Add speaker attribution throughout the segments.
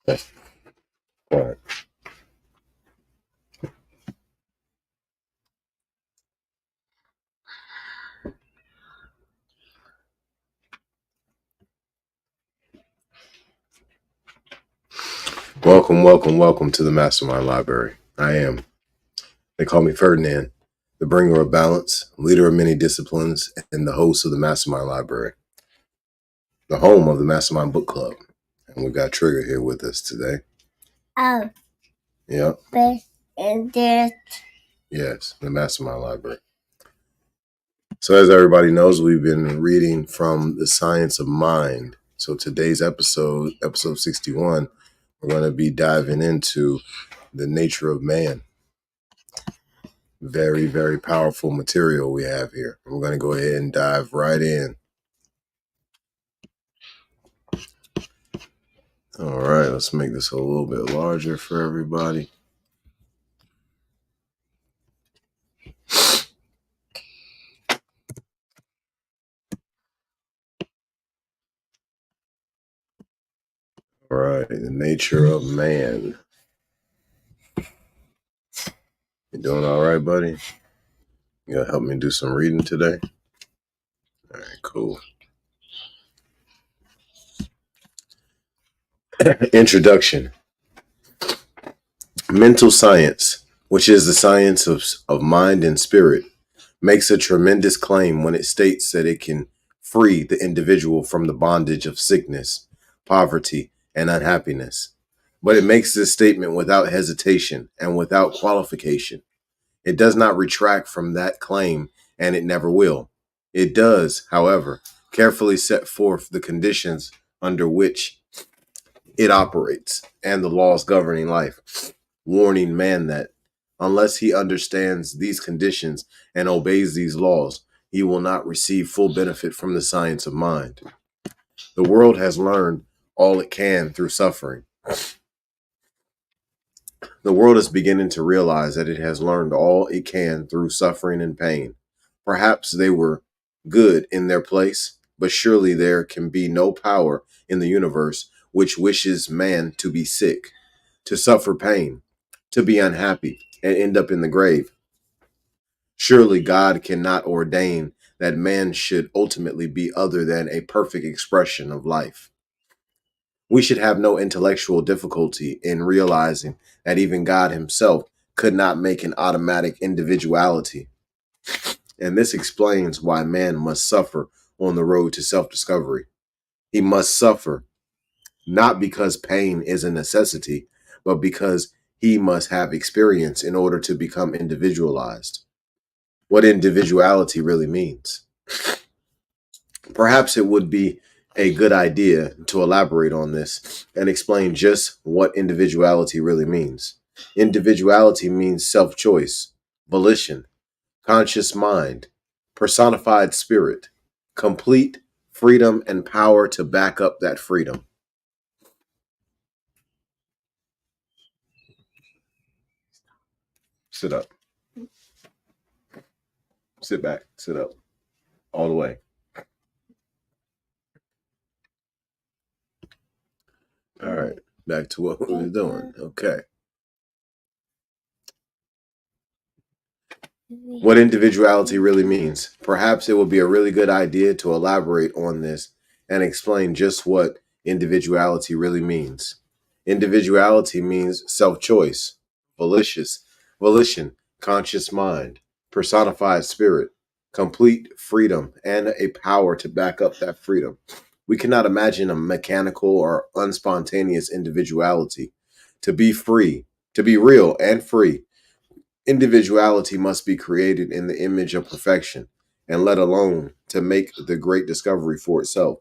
Speaker 1: All right. Welcome to the MasterMind Library. They call me Ferdinand, the bringer of balance, leader of many disciplines, and the host of the MasterMind Library, the home of the MasterMind Book Club. And we've got Trigger here with us today.
Speaker 2: Oh.
Speaker 1: Yep.
Speaker 2: Yes,
Speaker 1: the MasterMind Library. So as everybody knows, we've been reading from The Science of Mind. So today's episode 61, we're going to be diving into the nature of man. Very, very powerful material we have here. We're going to go ahead and dive right in. All right, let's make this a little bit larger for everybody. All right, the nature of man. You doing all right, buddy? You gonna help me do some reading today? All right, cool. Introduction. Mental science, which is the science of mind and spirit, makes a tremendous claim when it states that it can free the individual from the bondage of sickness, poverty, and unhappiness. But it makes this statement without hesitation and without qualification. It does not retract from that claim, and it never will. It does, however, carefully set forth the conditions under which it operates and the laws governing life, warning man that unless he understands these conditions and obeys these laws, he will not receive full benefit from the science of mind. The world has learned all it can through suffering. The world is beginning to realize that it has learned all it can through suffering and pain. Perhaps they were good in their place, but surely there can be no power in the universe which wishes man to be sick, to suffer pain, to be unhappy, and end up in the grave. Surely God cannot ordain that man should ultimately be other than a perfect expression of life. We should have no intellectual difficulty in realizing that even God himself could not make an automatic individuality. And this explains why man must suffer on the road to self-discovery. He must suffer not because pain is a necessity, but because he must have experience in order to become individualized. What individuality really means. Perhaps it would be a good idea to elaborate on this and explain just what individuality really means. Individuality means self-choice, volition, conscious mind, personified spirit, complete freedom and power to back up that freedom. Sit up. Sit back. Sit up. All the way. All right. Back to what we were doing. Okay. What individuality really means. Perhaps it would be a really good idea to elaborate on this and explain just what individuality really means. Individuality means self-choice, volition, conscious mind, personified spirit, complete freedom, and a power to back up that freedom. We cannot imagine a mechanical or unspontaneous individuality. To be free, to be real and free, individuality must be created in the image of perfection, and let alone to make the great discovery for itself.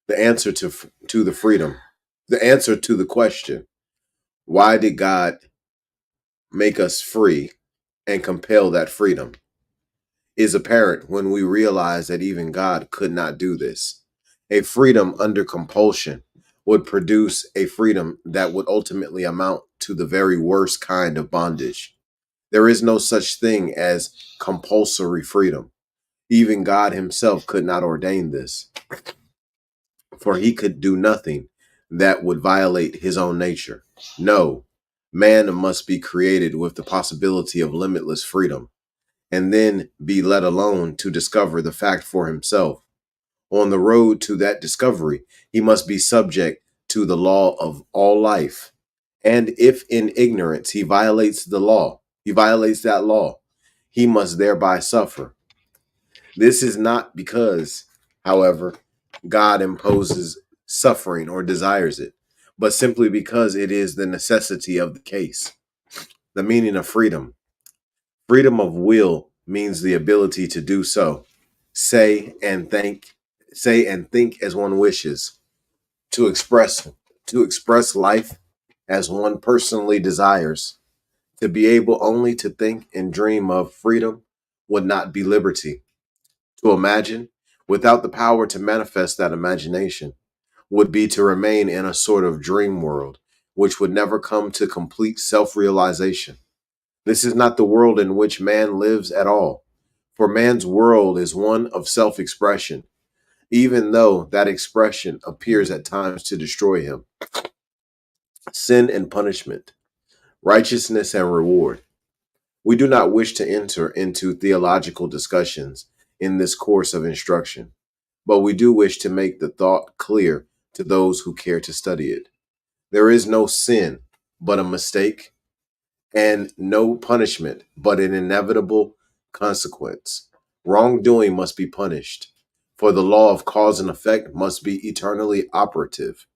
Speaker 1: The answer to the freedom, the answer to the question, why did God make us free and compel that freedom, is apparent when we realize that even God could not do this. A freedom under compulsion would produce a freedom that would ultimately amount to the very worst kind of bondage. There is no such thing as compulsory freedom. Even God himself could not ordain this, for he could do nothing that would violate his own nature. No, man must be created with the possibility of limitless freedom, and then be let alone to discover the fact for himself. On the road to that discovery, he must be subject to the law of all life. And if in ignorance he violates the law, he violates that law, he must thereby suffer. This is not because, however, God imposes suffering or desires it, but simply because it is the necessity of the case. The meaning of freedom. Freedom of will means the ability to do so, say and think, say and think as one wishes, to express life as one personally desires. To be able only to think and dream of freedom would not be liberty. To imagine, without the power to manifest that imagination, would be to remain in a sort of dream world, which would never come to complete self realization. This is not the world in which man lives at all, for man's world is one of self expression, even though that expression appears at times to destroy him. Sin and punishment, righteousness and reward. We do not wish to enter into theological discussions in this course of instruction, but we do wish to make the thought clear to those who care to study it. There is no sin but a mistake, and no punishment but an inevitable consequence. Wrongdoing must be punished, for the law of cause and effect must be eternally operative.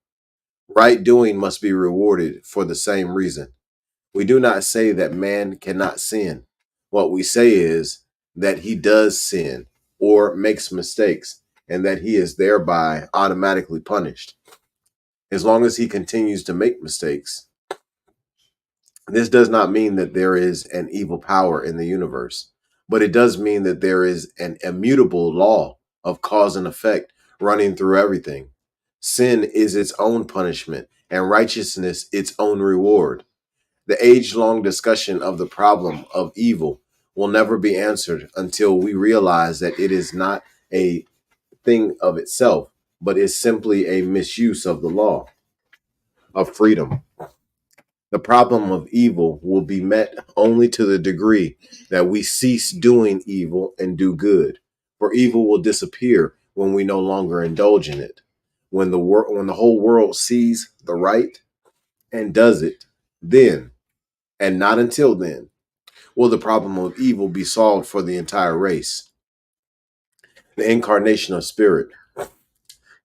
Speaker 1: Right doing must be rewarded for the same reason. We do not say that man cannot sin. What we say is that he does sin or makes mistakes, and that he is thereby automatically punished. As long as he continues to make mistakes, this does not mean that there is an evil power in the universe, but it does mean that there is an immutable law of cause and effect running through everything. Sin is its own punishment, and righteousness its own reward. The age long discussion of the problem of evil will never be answered until we realize that it is not a thing of itself, but is simply a misuse of the law of freedom. The problem of evil will be met only to the degree that we cease doing evil and do good. For evil will disappear when we no longer indulge in it. When the whole world sees the right and does it, then, and not until then, will the problem of evil be solved for the entire race. The incarnation of spirit.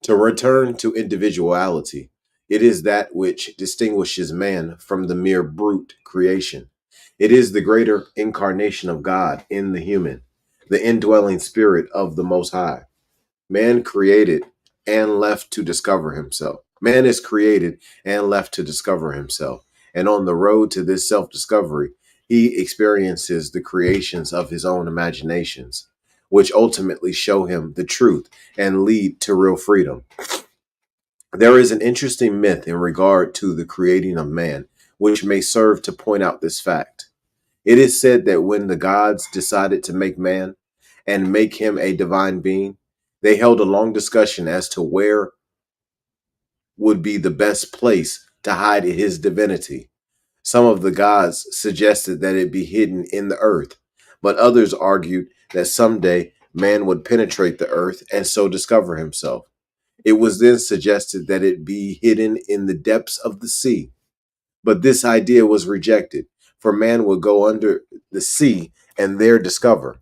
Speaker 1: To return to individuality, it is that which distinguishes man from the mere brute creation. It is the greater incarnation of God in the human, the indwelling spirit of the Most High. Man created and left to discover himself. Man is created and left to discover himself. And on the road to this self discovery, he experiences the creations of his own imaginations, which ultimately show him the truth and lead to real freedom. There is an interesting myth in regard to the creating of man, which may serve to point out this fact. It is said that when the gods decided to make man and make him a divine being, they held a long discussion as to where would be the best place to hide his divinity. Some of the gods suggested that it be hidden in the earth, but others argued that someday man would penetrate the earth and so discover himself. It was then suggested that it be hidden in the depths of the sea, but this idea was rejected, for man would go under the sea and there discover,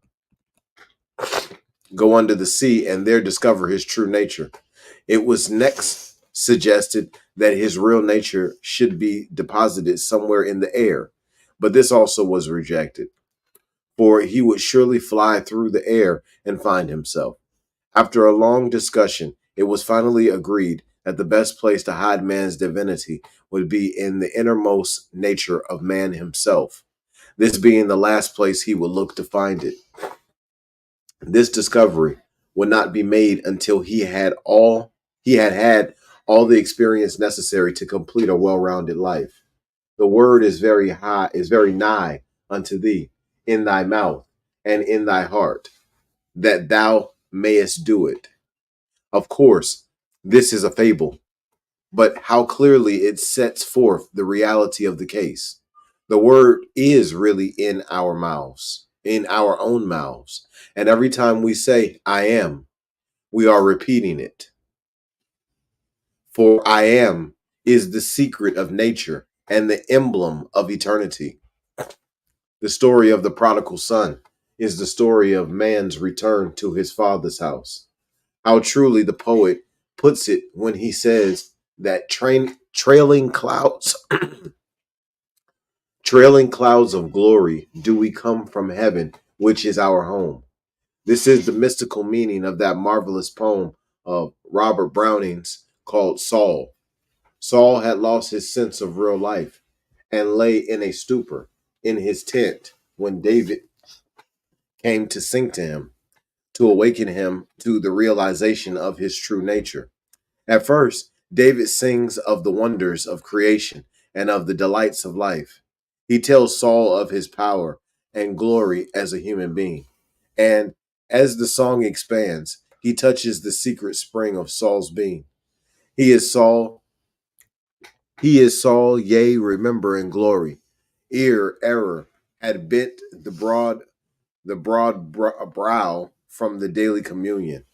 Speaker 1: go under the sea and there discover his true nature. It was next suggested that his real nature should be deposited somewhere in the air, but this also was rejected, for he would surely fly through the air and find himself. After a long discussion, it was finally agreed that the best place to hide man's divinity would be in the innermost nature of man himself, this being the last place he would look to find it. This discovery would not be made until he had all the experience necessary to complete a well-rounded life. The word is very nigh unto thee, in thy mouth and in thy heart, that thou mayest do it. Of course, this is a fable, but how clearly it sets forth the reality of the case. The word is really in our mouths, in our own mouths. And every time we say, I am, we are repeating it. For I am is the secret of nature and the emblem of eternity. The story of the prodigal son is the story of man's return to his father's house. How truly the poet puts it when he says that trailing clouds, trailing clouds of glory do we come from heaven, which is our home. This is the mystical meaning of that marvelous poem of Robert Browning's called Saul. Saul had lost his sense of real life and lay in a stupor in his tent when David came to sing to him, to awaken him to the realization of his true nature. At first, David sings of the wonders of creation and of the delights of life. He tells Saul of his power and glory as a human being. And as the song expands, he touches the secret spring of Saul's being. He is Saul, yea, remember in glory. Ere error had bent the broad brow from the daily communion.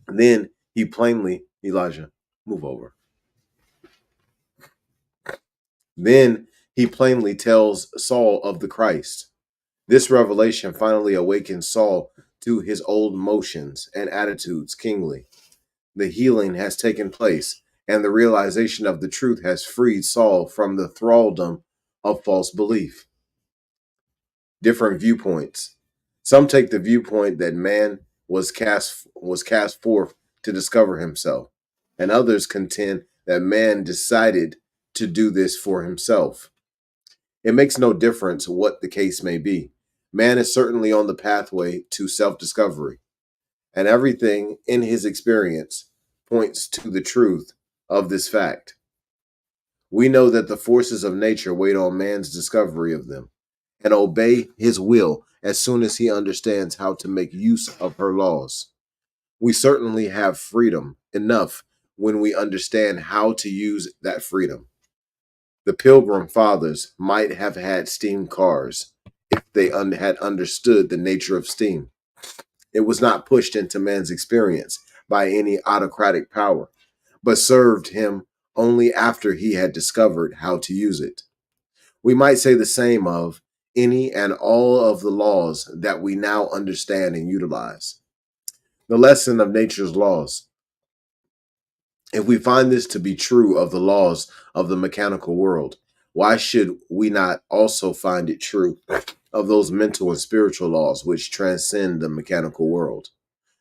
Speaker 1: Then he plainly, Elijah, move over. Then he plainly tells Saul of the Christ. This revelation finally awakens Saul to his old motions and attitudes kingly. The healing has taken place, and the realization of the truth has freed Saul from the thraldom of false belief. Different viewpoints. Some take the viewpoint that man was cast forth to discover himself, and others contend that man decided to do this for himself. It makes no difference what the case may be. Man is certainly on the pathway to self-discovery, and everything in his experience points to the truth of this fact. We know that the forces of nature wait on man's discovery of them and obey his will as soon as he understands how to make use of her laws. We certainly have freedom enough when we understand how to use that freedom. The Pilgrim Fathers might have had steam cars if they had understood the nature of steam. It was not pushed into man's experience by any autocratic power, but served him only after he had discovered how to use it. We might say the same of any and all of the laws that we now understand and utilize. The lesson of nature's laws. If we find this to be true of the laws of the mechanical world, why should we not also find it true of those mental and spiritual laws which transcend the mechanical world?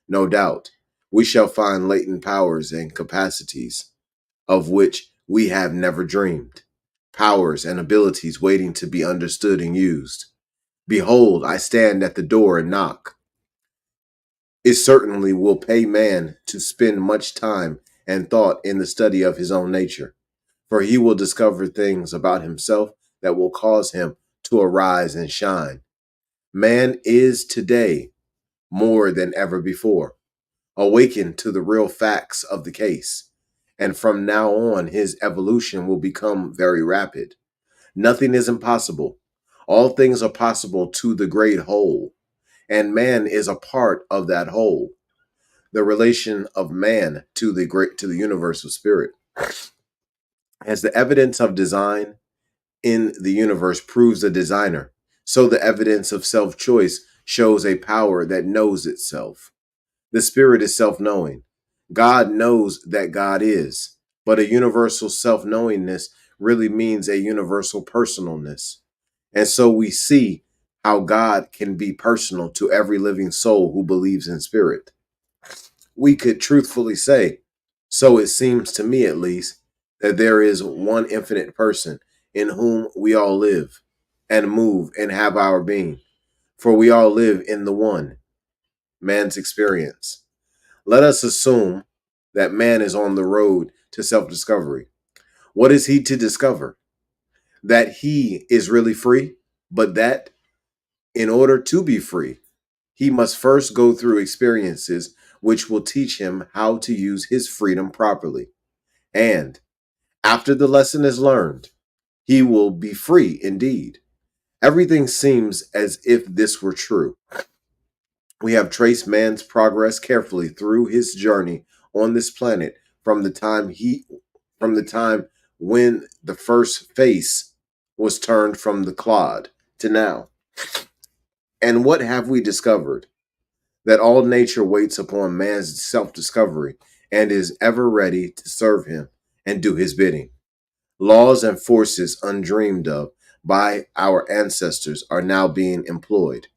Speaker 1: No doubt, we shall find latent powers and capacities of which we have never dreamed, powers and abilities waiting to be understood and used. Behold, I stand at the door and knock. It certainly will pay man to spend much time and thought in the study of his own nature, for he will discover things about himself that will cause him to arise and shine. Man is today more than ever before awakened to the real facts of the case, and from now on his evolution will become very rapid. Nothing is impossible. All things are possible to the great whole, and man is a part of that whole. The relation of man to the universe of spirit. As the evidence of design in the universe proves a designer, so the evidence of self-choice shows a power that knows itself. The spirit is self-knowing. God knows that God is, but a universal self-knowingness really means a universal personalness. And so we see how God can be personal to every living soul who believes in spirit. We could truthfully say, so it seems to me at least, that there is one infinite person in whom we all live and move and have our being, for we all live in the one, man's experience. Let us assume that man is on the road to self-discovery. What is he to discover? That he is really free, but that in order to be free, he must first go through experiences which will teach him how to use his freedom properly. And after the lesson is learned, he will be free indeed. Everything seems as if this were true. We have traced man's progress carefully through his journey on this planet from the time when the first face was turned from the clod to now. And what have we discovered? That all nature waits upon man's self-discovery and is ever ready to serve him and do his bidding. Laws and forces undreamed of by our ancestors are now being employed.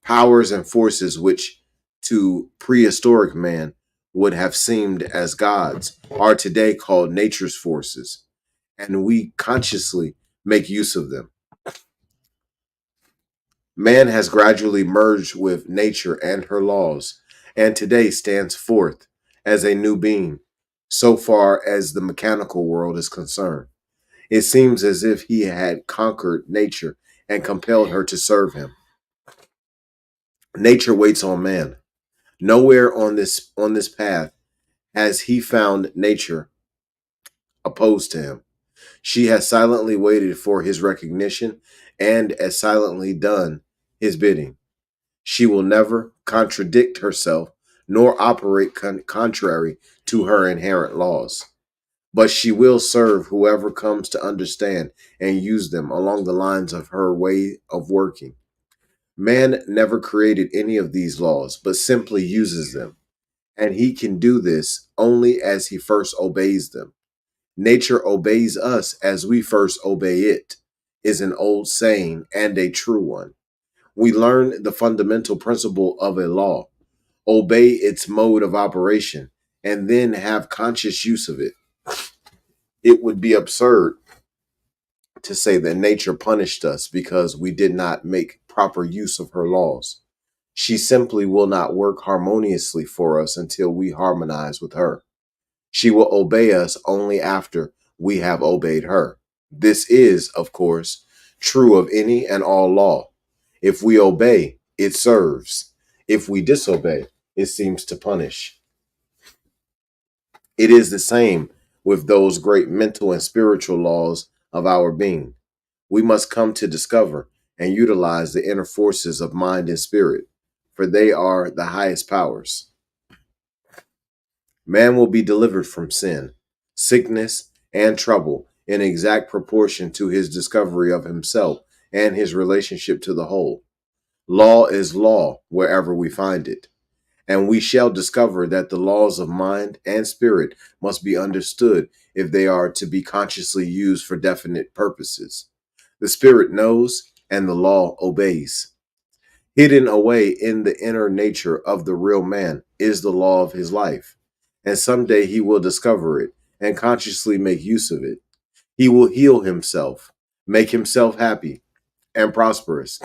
Speaker 1: Powers and forces which to prehistoric man would have seemed as gods are today called nature's forces, and we consciously make use of them. Man has gradually merged with nature and her laws, and today stands forth as a new being, so far as the mechanical world is concerned. It seems as if he had conquered nature and compelled her to serve him. Nature waits on man. Nowhere on this path has he found nature opposed to him. She has silently waited for his recognition and as silently done his bidding. She will never contradict herself nor operate contrary to her inherent laws, but she will serve whoever comes to understand and use them along the lines of her way of working. Man never created any of these laws, but simply uses them, and he can do this only as he first obeys them. Nature obeys us as we first obey it, is an old saying and a true one. We learn the fundamental principle of a law, obey its mode of operation, and then have conscious use of it. It would be absurd to say that nature punished us because we did not make proper use of her laws. She simply will not work harmoniously for us until we harmonize with her. She will obey us only after we have obeyed her. This is, of course, true of any and all law. If we obey, it serves. If we disobey, it seems to punish. It is the same with those great mental and spiritual laws of our being. We must come to discover and utilize the inner forces of mind and spirit, for they are the highest powers. Man will be delivered from sin, sickness, and trouble in exact proportion to his discovery of himself and his relationship to the whole. Law is law wherever we find it, and we shall discover that the laws of mind and spirit must be understood if they are to be consciously used for definite purposes. The spirit knows, and the law obeys. Hidden away in the inner nature of the real man is the law of his life, and someday he will discover it and consciously make use of it. He will heal himself, make himself happy and prosperous,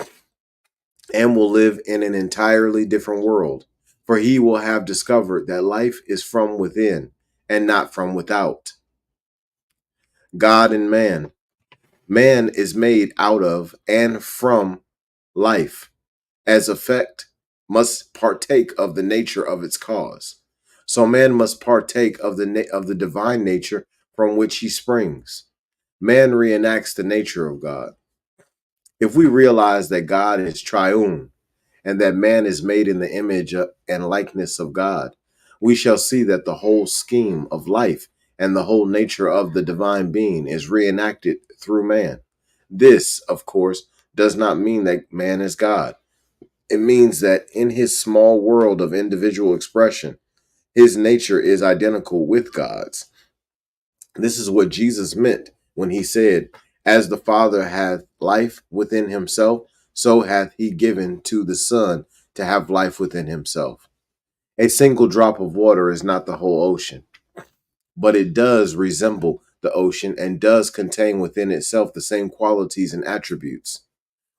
Speaker 1: and will live in an entirely different world, for he will have discovered that life is from within and not from without. God and man. Man is made out of and from life. As effect, must partake of the nature of its cause. So man must partake of the divine nature from which he springs. Man reenacts the nature of God. If we realize that God is triune and that man is made in the image and likeness of God, we shall see that the whole scheme of life and the whole nature of the divine being is reenacted through man. This, of course, does not mean that man is God. It means that in his small world of individual expression, his nature is identical with God's. This is what Jesus meant when he said, as the Father hath life within himself, so hath he given to the Son to have life within himself. A single drop of water is not the whole ocean, but it does resemble the ocean and does contain within itself the same qualities and attributes.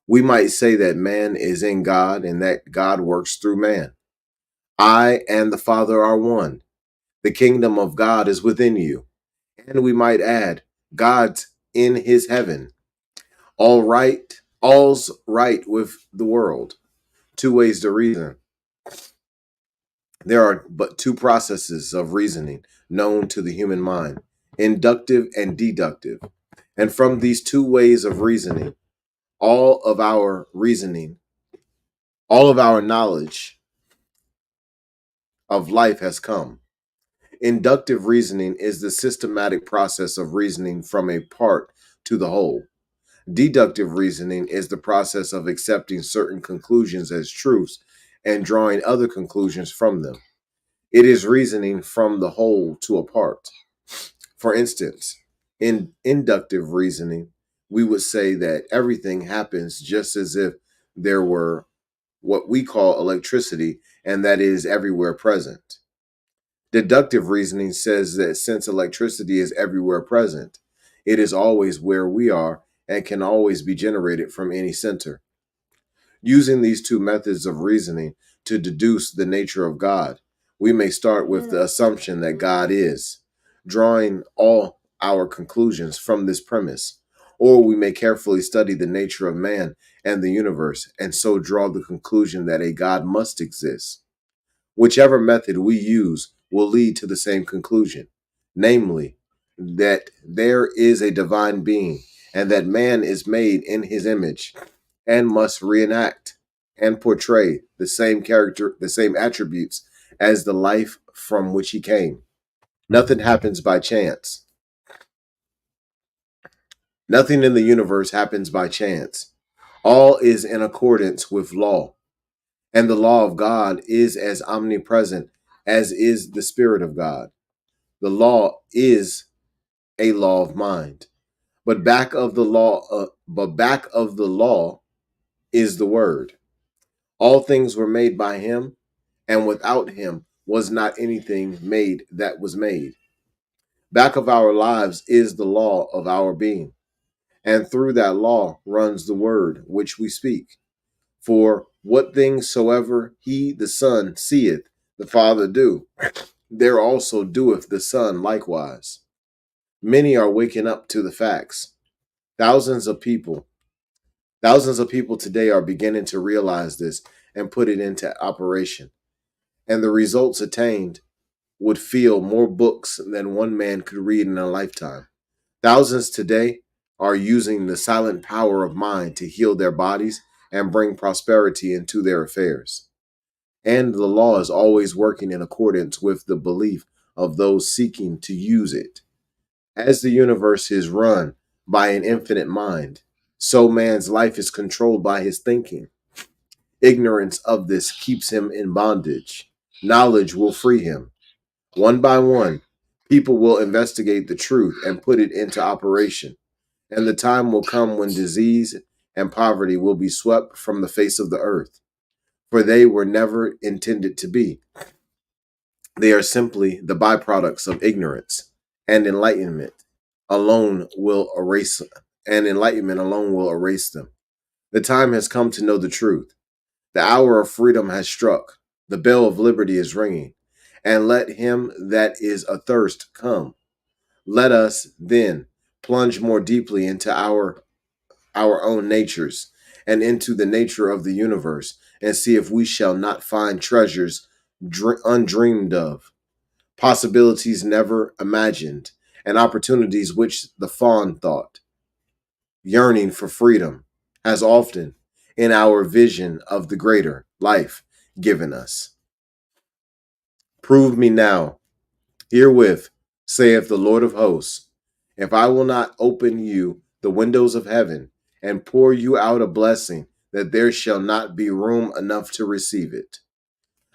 Speaker 1: We might say that man is in God and that God works through man. I and the Father are one. The kingdom of God is within you. And we might add, God's in his heaven. All's right with the world. Two ways to reason. There are but two processes of reasoning known to the human mind, inductive and deductive. And from these two ways of reasoning, all of our reasoning, all of our knowledge of life has come. Inductive reasoning is the systematic process of reasoning from a part to the whole. Deductive reasoning is the process of accepting certain conclusions as truths and drawing other conclusions from them. It is reasoning from the whole to a part. For instance, in inductive reasoning, we would say that everything happens just as if there were what we call electricity, and that is everywhere present. Deductive reasoning says that since electricity is everywhere present, it is always where we are and can always be generated from any center. Using these two methods of reasoning to deduce the nature of God, we may start with the assumption that God is, drawing all our conclusions from this premise, or we may carefully study the nature of man and the universe and so draw the conclusion that a God must exist. Whichever method we use will lead to the same conclusion, namely, that there is a divine being and that man is made in his image and must reenact and portray the same character, the same attributes as the life from which he came. Nothing happens by chance. Nothing in the universe happens by chance. All is in accordance with law, and the law of God is as omnipresent as is the Spirit of God. The law is a law of mind, but back of the law is the Word. All things were made by Him, and without Him was not anything made that was made. Back of our lives is the law of our being, and through that law runs the Word which we speak. For what things soever He, the Son, seeth the Father do, there also doeth the Son likewise. Many are waking up to the facts. Thousands of people, thousands of people today are beginning to realize this and put it into operation. And the results attained would fill more books than one man could read in a lifetime. Thousands today are using the silent power of mind to heal their bodies and bring prosperity into their affairs. And the law is always working in accordance with the belief of those seeking to use it. As the universe is run by an infinite mind, so man's life is controlled by his thinking. Ignorance of this keeps him in bondage. Knowledge will free him. One by one, people will investigate the truth and put it into operation. And the time will come when disease and poverty will be swept from the face of the earth, for they were never intended to be. They are simply the byproducts of ignorance, and alone will erase enlightenment alone will erase them. The time has come to know the truth. The hour of freedom has struck. The bell of liberty is ringing. And let him that is athirst come. Let us then plunge more deeply into our own natures and into the nature of the universe and see if we shall not find treasures undreamed of, possibilities never imagined, and opportunities which the fawn thought. Yearning for freedom has often, in our vision of the greater life, given us. Prove me now, herewith, saith the Lord of hosts, if I will not open you the windows of heaven and pour you out a blessing that there shall not be room enough to receive it.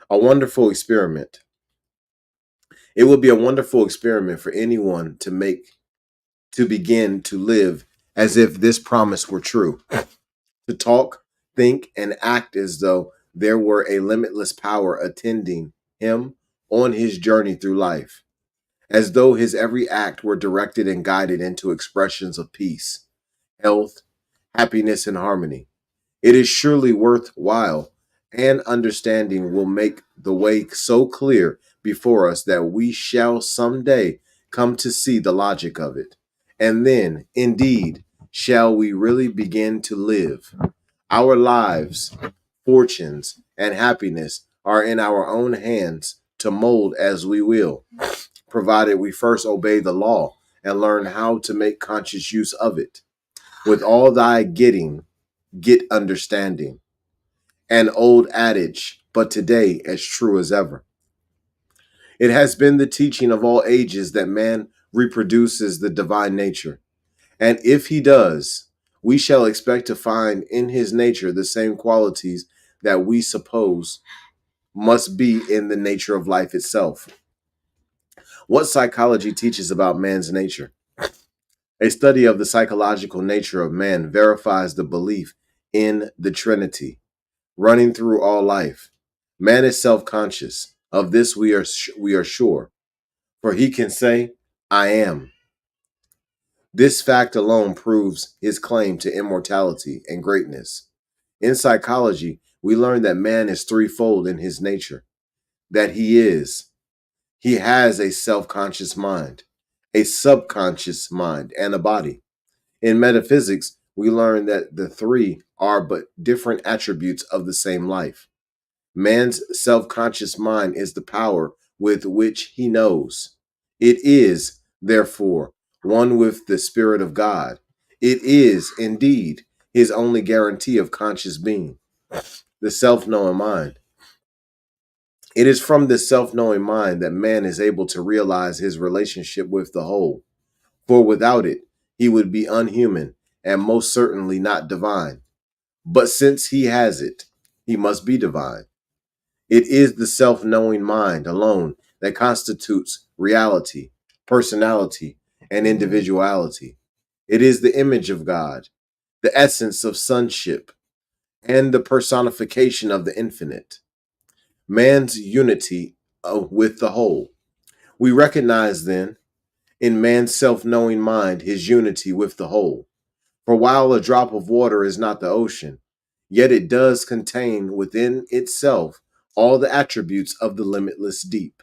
Speaker 1: A wonderful experiment. It would be a wonderful experiment for anyone to begin to live as if this promise were true, to talk, think, and act as though there were a limitless power attending him on his journey through life, as though his every act were directed and guided into expressions of peace, health, happiness, and harmony. It is surely worthwhile, and understanding will make the way so clear before us that we shall someday come to see the logic of it. And then, indeed, shall we really begin to live. Our lives, fortunes, and happiness are in our own hands to mold as we will, provided we first obey the law and learn how to make conscious use of it. With all thy getting, get understanding. An old adage, but today as true as ever. It has been the teaching of all ages that man reproduces the divine nature. And if he does, we shall expect to find in his nature the same qualities that we suppose must be in the nature of life itself. What psychology teaches about man's nature? A study of the psychological nature of man verifies the belief in the Trinity running through all life. Man is self-conscious. Of this we are sure, for he can say, I am. This fact alone proves his claim to immortality and greatness. In psychology, we learn that man is threefold in his nature, that he has a self-conscious mind, a subconscious mind, and a body. In metaphysics, we learn that the three are but different attributes of the same life. Man's self-conscious mind is the power with which he knows. It is, therefore, one with the Spirit of God. It is, indeed, his only guarantee of conscious being, the self-knowing mind. It is from this self-knowing mind that man is able to realize his relationship with the whole, for without it, he would be unhuman and most certainly not divine. But since he has it, he must be divine. It is the self-knowing mind alone that constitutes reality, personality, and individuality. It is the image of God, the essence of sonship, and the personification of the infinite. Man's unity with the whole. We recognize then in man's self-knowing mind his unity with the whole. For while a drop of water is not the ocean, yet it does contain within itself all the attributes of the limitless deep.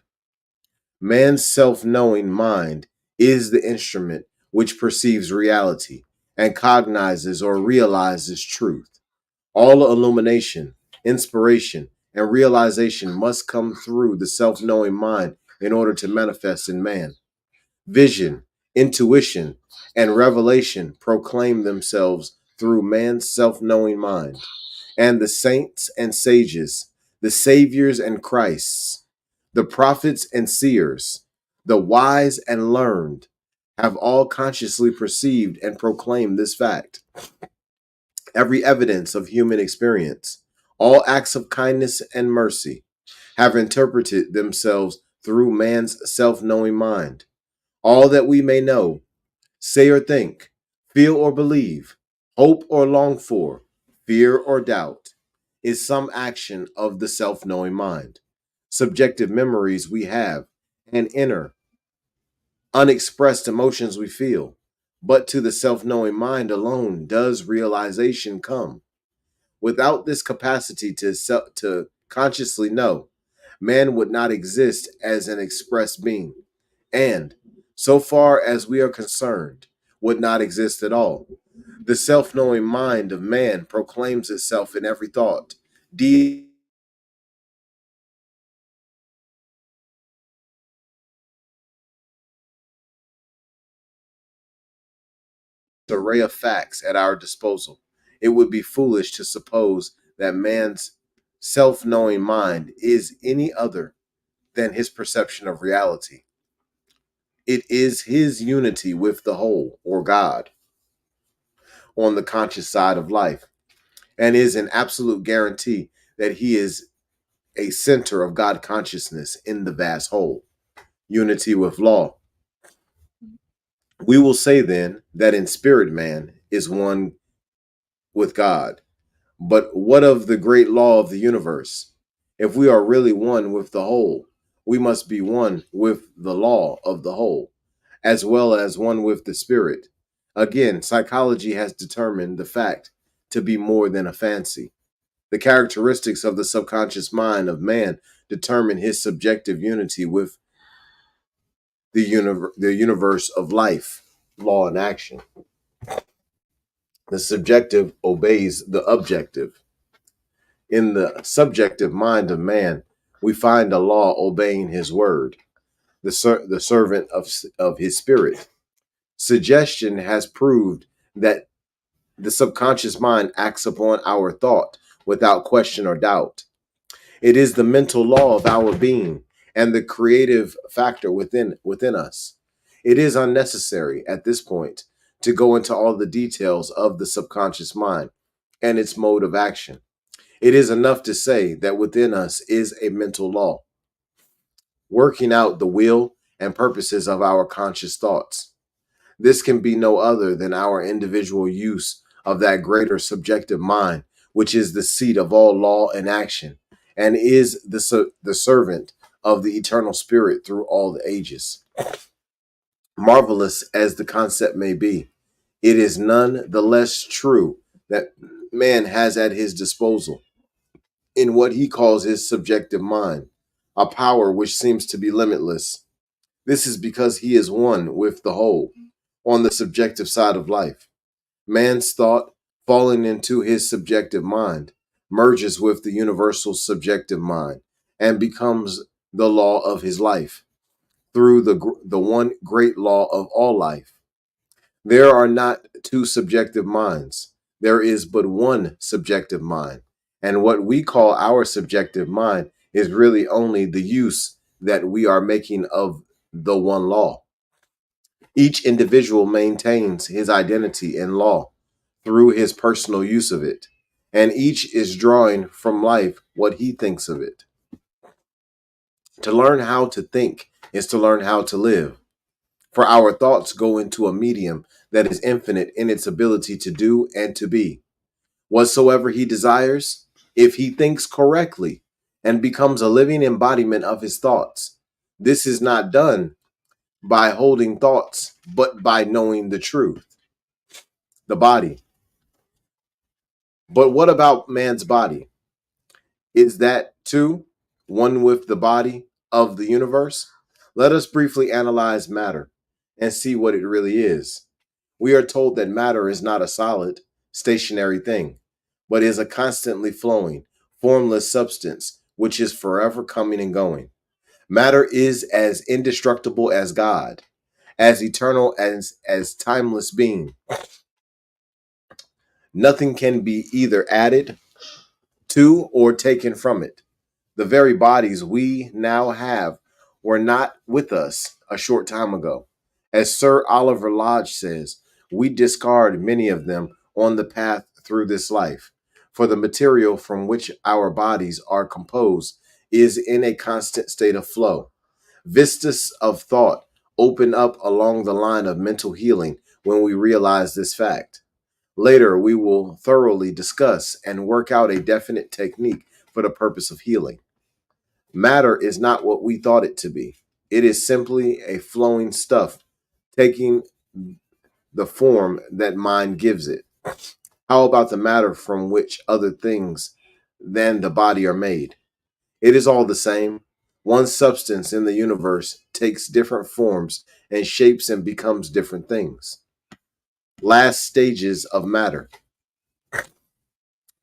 Speaker 1: Man's self-knowing mind is the instrument which perceives reality and cognizes or realizes truth. All illumination, inspiration, and realization must come through the self-knowing mind in order to manifest in man. Vision, intuition, and revelation proclaim themselves through man's self-knowing mind. And the saints and sages, the saviors and Christs, the prophets and seers, the wise and learned, have all consciously perceived and proclaimed this fact. Every evidence of human experience, all acts of kindness and mercy, have interpreted themselves through man's self-knowing mind. All that we may know, say or think, feel or believe, hope or long for, fear or doubt, is some action of the self-knowing mind. Subjective memories we have, and inner, unexpressed emotions we feel. But to the self-knowing mind alone does realization come. Without this capacity to consciously know, man would not exist as an express being, and, so far as we are concerned, would not exist at all. The self-knowing mind of man proclaims itself in every thought, deed, array of facts at our disposal. It would be foolish to suppose that man's self-knowing mind is any other than his perception of reality. It is his unity with the whole, or God, on the conscious side of life, and is an absolute guarantee that he is a center of God consciousness in the vast whole. Unity with law. We will say then that in spirit man is one with God. But what of the great law of the universe? If we are really one with the whole, we must be one with the law of the whole, as well as one with the spirit. Again, psychology has determined the fact to be more than a fancy. The characteristics of the subconscious mind of man determine his subjective unity with the universe of life, law, and action. The subjective obeys the objective. In the subjective mind of man, we find a law obeying his word, the servant of his spirit. Suggestion has proved that the subconscious mind acts upon our thought without question or doubt. It is the mental law of our being and the creative factor within us. It is unnecessary at this point to go into all the details of the subconscious mind and its mode of action. It is enough to say that within us is a mental law, working out the will and purposes of our conscious thoughts. This can be no other than our individual use of that greater subjective mind, which is the seat of all law and action, and is the servant of the eternal spirit through all the ages. Marvelous as the concept may be, it is none the less true that man has at his disposal, in what he calls his subjective mind, a power which seems to be limitless. This is because he is one with the whole on the subjective side of life. Man's thought, falling into his subjective mind, merges with the universal subjective mind and becomes the law of his life through the one great law of all life. There are not two subjective minds. There is but one subjective mind. And what we call our subjective mind is really only the use that we are making of the one law. Each individual maintains his identity in law through his personal use of it, and each is drawing from life what he thinks of it. To learn how to think is to learn how to live, for our thoughts go into a medium that is infinite in its ability to do and to be. Whatsoever he desires, if he thinks correctly and becomes a living embodiment of his thoughts, this is not done by holding thoughts, but by knowing the truth, the body. But what about man's body? Is that too one with the body of the universe? Let us briefly analyze matter and see what it really is. We are told that matter is not a solid, stationary thing, but is a constantly flowing, formless substance which is forever coming and going. Matter is as indestructible as God, as eternal as timeless being. Nothing can be either added to or taken from it. The very bodies we now have were not with us a short time ago. As Sir Oliver Lodge says, we discard many of them on the path through this life, for the material from which our bodies are composed is in a constant state of flow. Vistas of thought open up along the line of mental healing when we realize this fact. Later, we will thoroughly discuss and work out a definite technique for the purpose of healing. Matter is not what we thought it to be. It is simply a flowing stuff taking the form that mind gives it. How about the matter from which other things than the body are made? It is all the same. One substance in the universe takes different forms and shapes and becomes different things. Last stages of matter.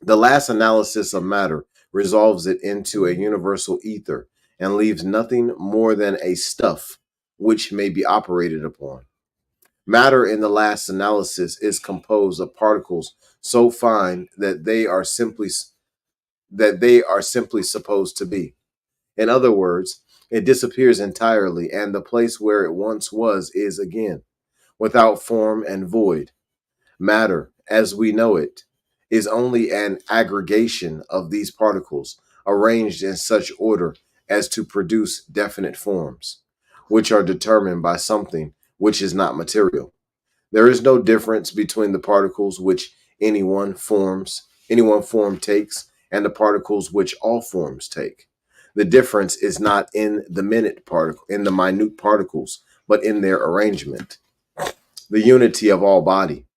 Speaker 1: The last analysis of matter resolves it into a universal ether and leaves nothing more than a stuff which may be operated upon. Matter in the last analysis is composed of particles so fine that they are simply supposed to be. In other words, it disappears entirely, and the place where it once was is again, without form and void. Matter, as we know it, is only an aggregation of these particles arranged in such order as to produce definite forms, which are determined by something which is not material. There is no difference between the particles which any one form takes, and the particles which all forms take. The difference is not in the minute particles, but in their arrangement. The unity of all body.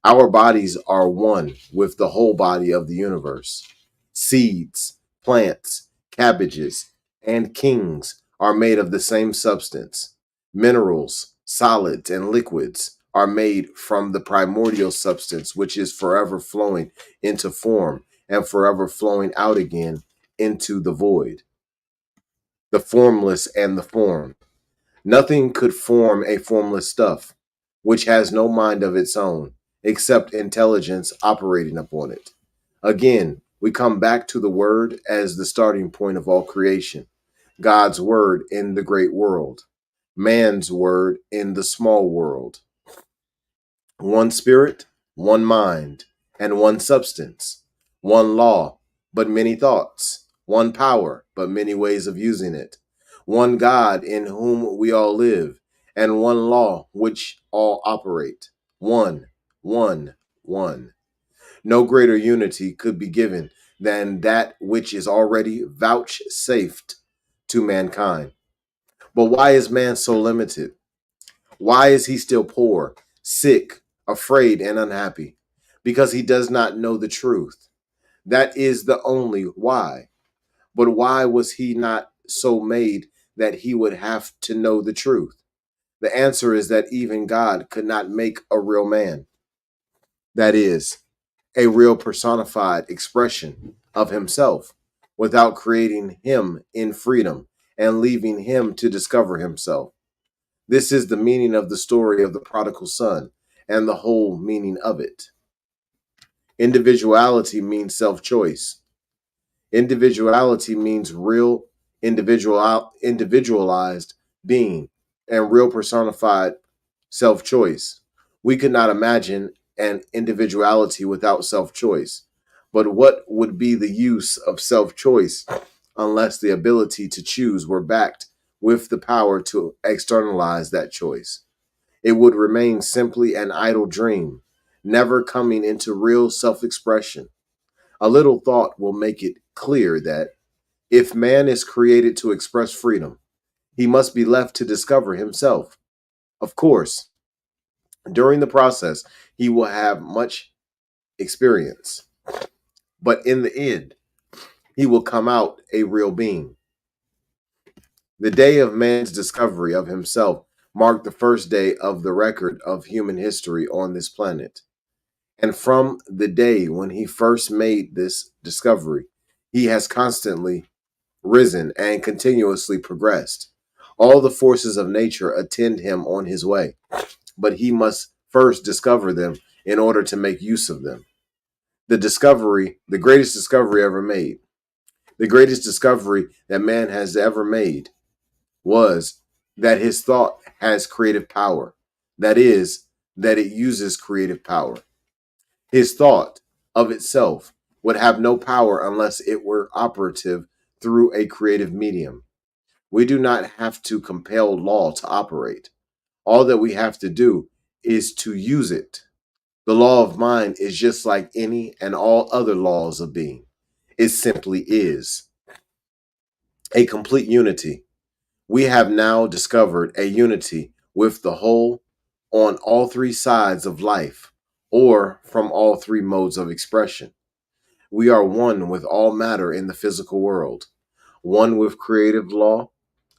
Speaker 1: Our bodies are one with the whole body of the universe. Seeds, plants, cabbages, and kings are made of the same substance. Minerals, solids, and liquids are made from the primordial substance, which is forever flowing into form and forever flowing out again into the void, the formless and the formed. Nothing could form a formless stuff. which has no mind of its own, except intelligence operating upon it. Again, we come back to the Word as the starting point of all creation, God's Word in the great world, man's Word in the small world. One spirit, one mind, and one substance, one law, but many thoughts, one power, but many ways of using it, one God in whom we all live, and one law which all operate. One, one, one. No greater unity could be given than that which is already vouchsafed to mankind. But why is man so limited? Why is he still poor, sick, afraid, and unhappy? Because he does not know the truth. That is the only why. But why was he not so made that he would have to know the truth? The answer is that even God could not make a real man. That is, a real personified expression of himself without creating him in freedom and leaving him to discover himself. This is the meaning of the story of the prodigal son and the whole meaning of it. Individuality means self-choice. Individuality means real individualized being and real personified self-choice. We could not imagine an individuality without self-choice. But what would be the use of self-choice unless the ability to choose were backed with the power to externalize that choice? It would remain simply an idle dream, never coming into real self-expression. A little thought will make it clear that if man is created to express freedom, he must be left to discover himself. Of course, during the process, he will have much experience, but in the end, he will come out a real being. The day of man's discovery of himself marked the first day of the record of human history on this planet. And from the day when he first made this discovery, he has constantly risen and continuously progressed. All the forces of nature attend him on his way, but he must first discover them in order to make use of them. The greatest discovery ever made, the greatest discovery that man has ever made was that his thought has creative power. That is, that it uses creative power. His thought of itself would have no power unless it were operative through a creative medium. We do not have to compel law to operate. All that we have to do is to use it. The law of mind is just like any and all other laws of being. It simply is a complete unity. We have now discovered a unity with the whole on all three sides of life, or from all three modes of expression. We are one with all matter in the physical world, one with creative law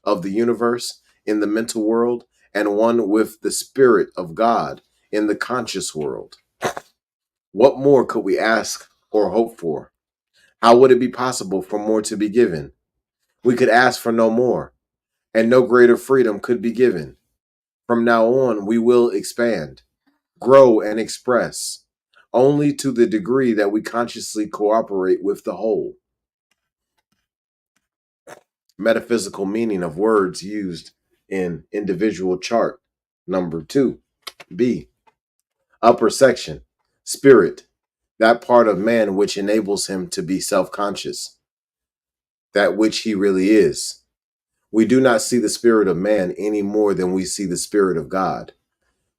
Speaker 1: of the universe in the mental world, and one with the Spirit of God in the conscious world. What more could we ask or hope for? How would it be possible for more to be given? We could ask for no more, and no greater freedom could be given. From now on, we will expand, grow, and express only to the degree that we consciously cooperate with the whole. Metaphysical meaning of words used in individual chart number 2. B. Upper section. Spirit. That part of man which enables him to be self-conscious. That which he really is. We do not see the spirit of man any more than we see the spirit of God.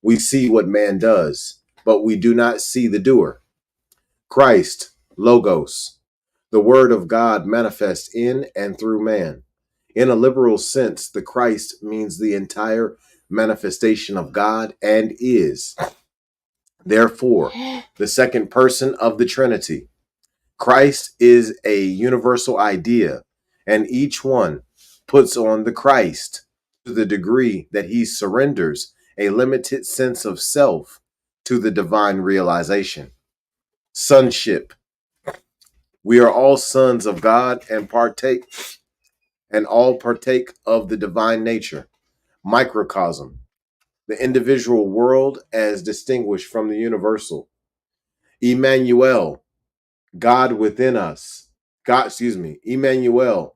Speaker 1: We see what man does, but we do not see the doer. Christ, Logos, the word of God manifest in and through man. In a liberal sense, the Christ means the entire manifestation of God and is, therefore, the second person of the Trinity. Christ is a universal idea, and each one puts on the Christ to the degree that he surrenders a limited sense of self to the divine realization. Sonship. We are all sons of God and all partake of the divine nature. Microcosm. the individual world as distinguished from the universal. Emmanuel, God within us. Emmanuel,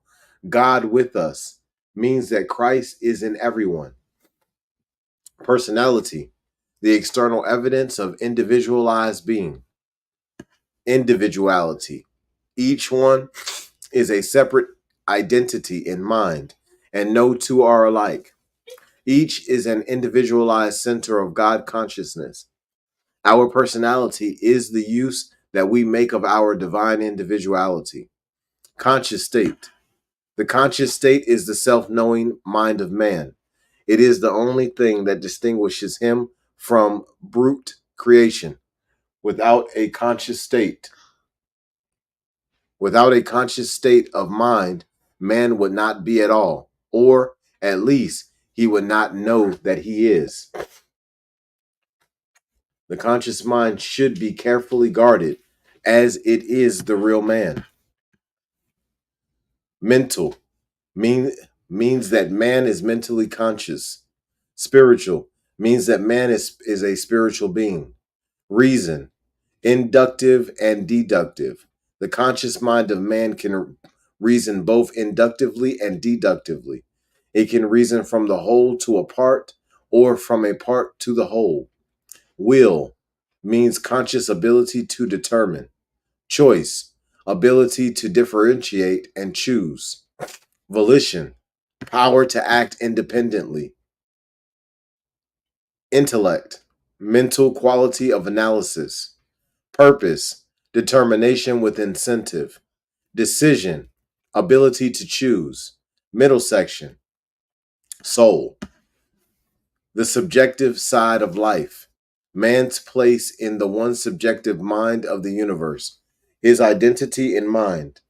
Speaker 1: God with us, means that Christ is in everyone. Personality, the external evidence of individualized being. Individuality, each one is a separate identity in mind, and no two are alike. Each is an individualized center of God consciousness. Our personality is the use that we make of our divine individuality. Conscious state. The conscious state is the self-knowing mind of man. It is the only thing that distinguishes him from brute creation. Without a conscious state, of mind, man would not be at all, or at least he would not know that he is. The conscious mind should be carefully guarded, as it is the real man. Mental means that man is mentally conscious. Spiritual means that man is a spiritual being. Reason, inductive and deductive. The conscious mind of man can reason both inductively and deductively. It can reason from the whole to a part, or from a part to the whole. Will means conscious ability to determine. Choice, ability to differentiate and choose. Volition, power to act independently. Intellect, mental quality of analysis. Purpose, determination with incentive. Decision, ability to choose. Middle section. Soul, the subjective side of life. Man's place in the one subjective mind of the universe. His identity in mind.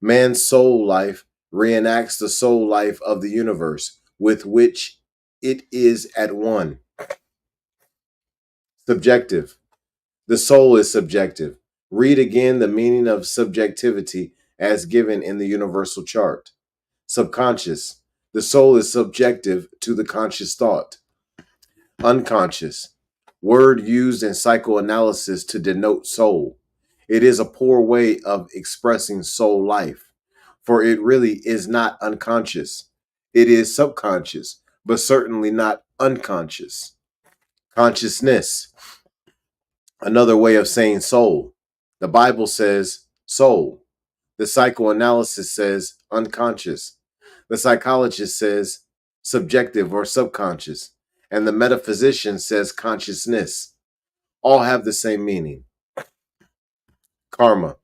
Speaker 1: Man's soul life reenacts the soul life of the universe with which it is at one. Subjective. The soul is subjective. Read again the meaning of subjectivity as given in the universal chart. Subconscious. The soul is subjective to the conscious thought. Unconscious. Word used in psychoanalysis to denote soul. It is a poor way of expressing soul life, for it really is not unconscious. It is subconscious, but certainly not unconscious. Consciousness. Another way of saying soul. The Bible says soul. The psychoanalysis says unconscious. The psychologist says subjective or subconscious. And the metaphysician says consciousness. All have the same meaning. Karma.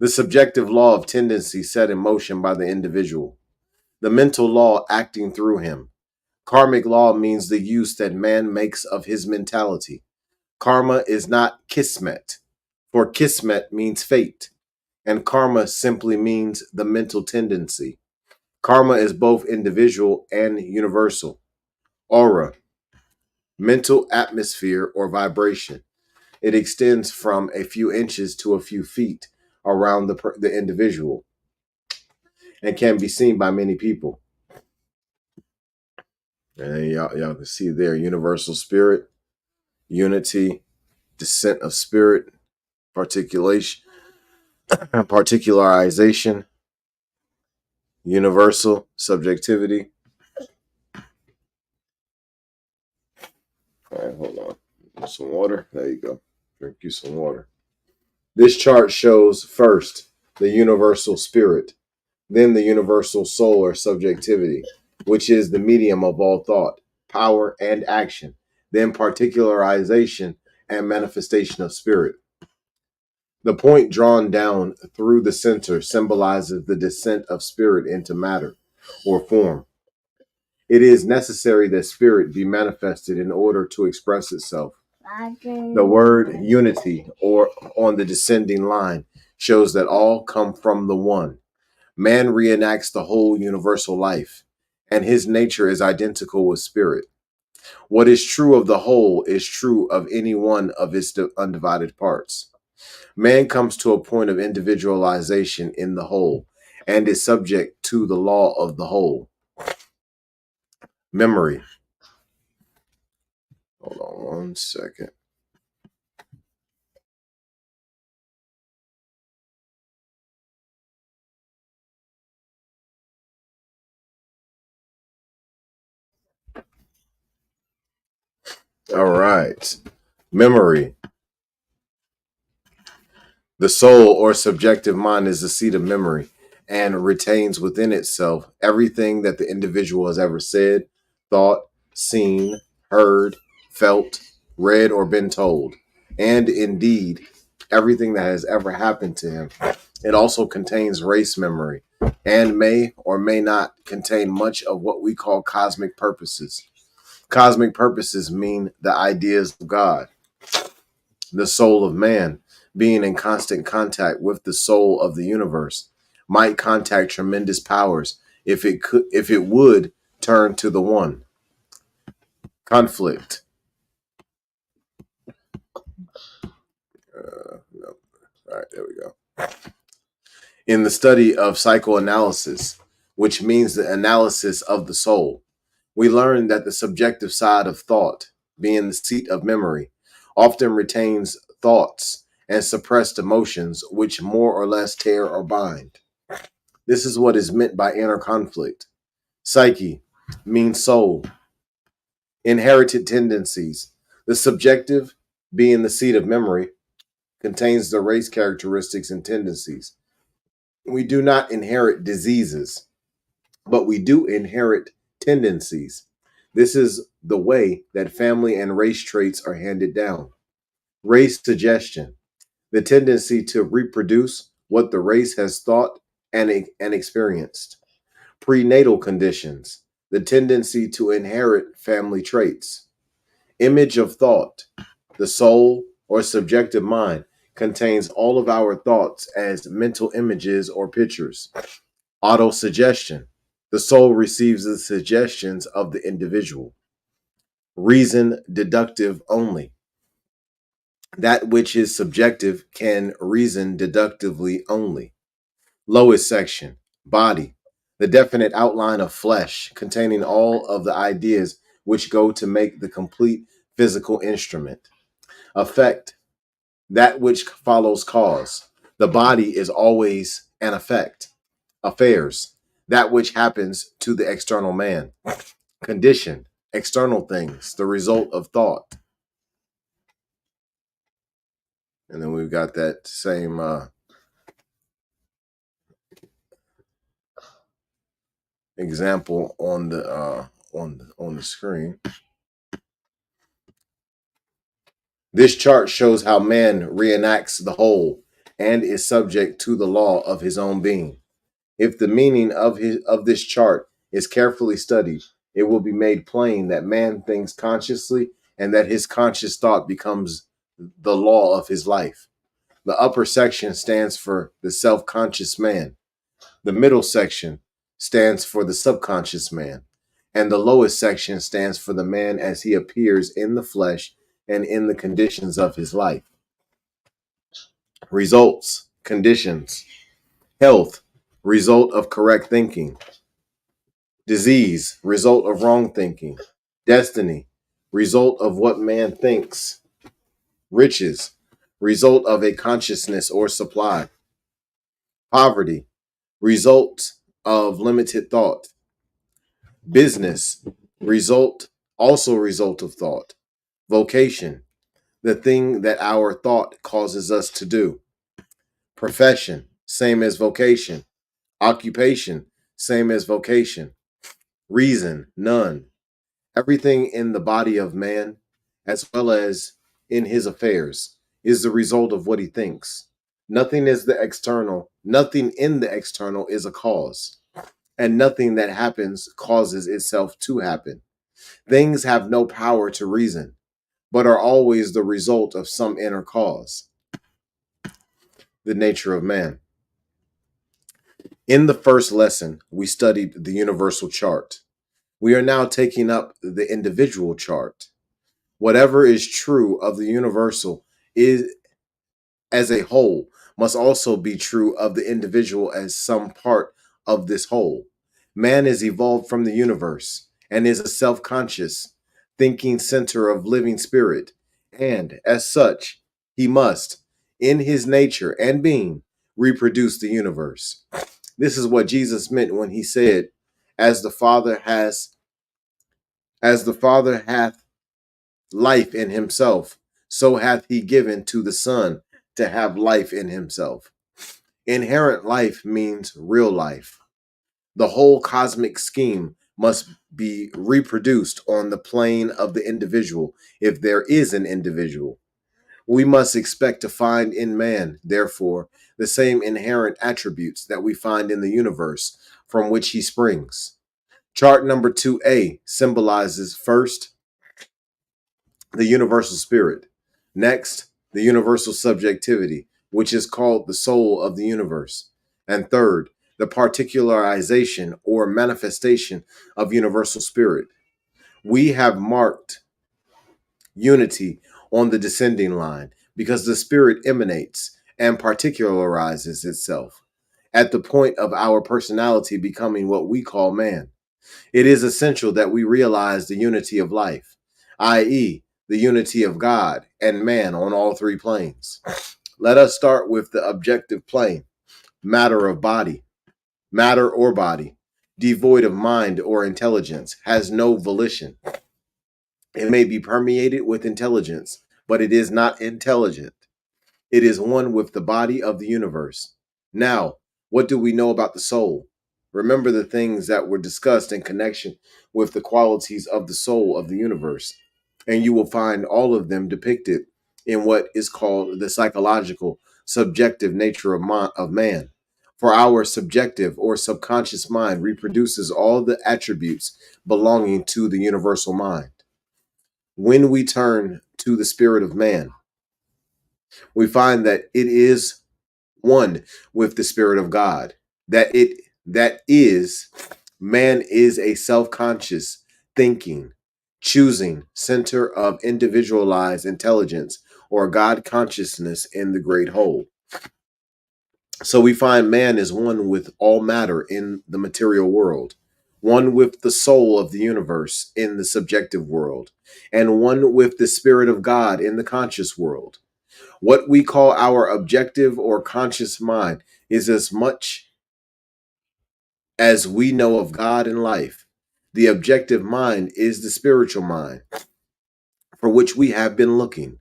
Speaker 1: The subjective law of tendency set in motion by the individual. The mental law acting through him. Karmic law means the use that man makes of his mentality. Karma is not kismet, for kismet means fate, and karma simply means the mental tendency. Karma is both individual and universal. Aura, mental atmosphere or vibration. It extends from a few inches to a few feet around the individual and can be seen by many people. And y'all can see there, universal spirit, unity, descent of spirit, particularization, universal subjectivity. All right, hold on. Some water. There you go. Drink you some water. This chart shows first the universal spirit, then the universal soul or subjectivity, which is the medium of all thought, power, and action, then particularization and manifestation of spirit. The point drawn down through the center symbolizes the descent of spirit into matter or form. It is necessary that spirit be manifested in order to express itself. The word unity, or on the descending line, shows that all come from the one. Man reenacts the whole universal life, and his nature is identical with spirit. What is true of the whole is true of any one of its undivided parts. Man comes to a point of individualization in the whole and is subject to the law of the whole. Memory. 1 second. All right. Memory. The soul or subjective mind is the seat of memory and retains within itself everything that the individual has ever said, thought, seen, heard, felt, read, or been told, and indeed everything that has ever happened to him. It also contains race memory and may or may not contain much of what we call cosmic purposes. Cosmic purposes mean the ideas of God. The soul of man, being in constant contact with the soul of the universe, might contact tremendous powers if it would turn to the one. Conflict. No. All right, there we go. In the study of psychoanalysis, which means the analysis of the soul, we learn that the subjective side of thought, being the seat of memory, often retains thoughts and suppressed emotions which more or less tear or bind. This is what is meant by inner conflict. Psyche means soul. Inherited tendencies. The subjective, being the seat of memory, contains the race characteristics and tendencies. We do not inherit diseases, but we do inherit tendencies. This is the way that family and race traits are handed down. Race suggestion, the tendency to reproduce what the race has thought and experienced. Prenatal conditions, the tendency to inherit family traits. Image of thought, the soul or subjective mind contains all of our thoughts as mental images or pictures. Autosuggestion, the soul receives the suggestions of the individual. Reason deductive only, that which is subjective can reason deductively only. Lowest section, body, the definite outline of flesh containing all of the ideas which go to make the complete physical instrument. Effect, that which follows cause. The body is always an effect. Affairs, that which happens to the external man. Condition, external things, the result of thought. And then we've got that same example on the screen. This chart shows how man reenacts the whole and is subject to the law of his own being. If the meaning of this chart is carefully studied, it will be made plain that man thinks consciously and that his conscious thought becomes the law of his life. The upper section stands for the self-conscious man. The middle section stands for the subconscious man. And the lowest section stands for the man as he appears in the flesh and in the conditions of his life. Results, conditions. Health, result of correct thinking. Disease, result of wrong thinking. Destiny, result of what man thinks. Riches, result of a consciousness or supply. Poverty, result of limited thought. Business, result of thought. Vocation, the thing that our thought causes us to do. Profession, same as vocation. Occupation, same as vocation. Reason, none. Everything in the body of man, as well as in his affairs, is the result of what he thinks. Nothing is the external, nothing in the external is a cause, and nothing that happens causes itself to happen. Things have no power to reason, but are always the result of some inner cause. The nature of man. In the first lesson, we studied the universal chart. We are now taking up the individual chart. Whatever is true of the universal is as a whole must also be true of the individual as some part of this whole. Man is evolved from the universe and is a self-conscious, thinking center of living spirit, and as such, he must, in his nature and being, reproduce the universe. This is what Jesus meant when he said, as the Father has as the Father hath life in himself, so hath he given to the Son to have life in himself. Inherent life means real life. The whole cosmic scheme must be reproduced on the plane of the individual, if there is an individual. We must expect to find in man, therefore, the same inherent attributes that we find in the universe from which he springs. Chart number 2A symbolizes first, the universal spirit. Next, the universal subjectivity, which is called the soul of the universe. And third, the particularization or manifestation of universal spirit. We have marked unity on the descending line because the spirit emanates and particularizes itself at the point of our personality becoming what we call man. It is essential that we realize the unity of life, i.e., the unity of God and man on all three planes. Let us start with the objective plane, matter of body. Matter or body, devoid of mind or intelligence, has no volition. It may be permeated with intelligence, but it is not intelligent. It is one with the body of the universe. Now, what do we know about the soul? Remember the things that were discussed in connection with the qualities of the soul of the universe, and you will find all of them depicted in what is called the psychological, subjective nature of man. For our subjective or subconscious mind reproduces all the attributes belonging to the universal mind. When we turn to the spirit of man, we find that it is one with the spirit of God. That is man is a self-conscious thinking, choosing center of individualized intelligence or God consciousness in the great whole. So we find man is one with all matter in the material world, one with the soul of the universe in the subjective world, and one with the spirit of God in the conscious world. What we call our objective or conscious mind is as much as we know of God and life. The objective mind is the spiritual mind for which we have been looking,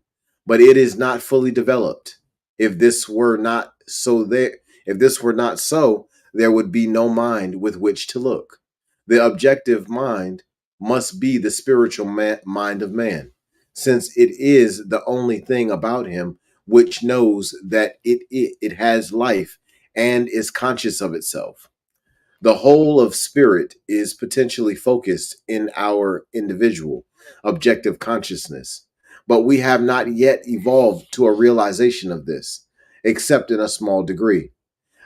Speaker 1: but it is not fully developed. If this were not so there if this were not so, there would be no mind with which to look. The objective mind must be the spiritual mind of man, since it is the only thing about him which knows that it has life and is conscious of itself. The whole of spirit is potentially focused in our individual, objective consciousness. But we have not yet evolved to a realization of this, except in a small degree.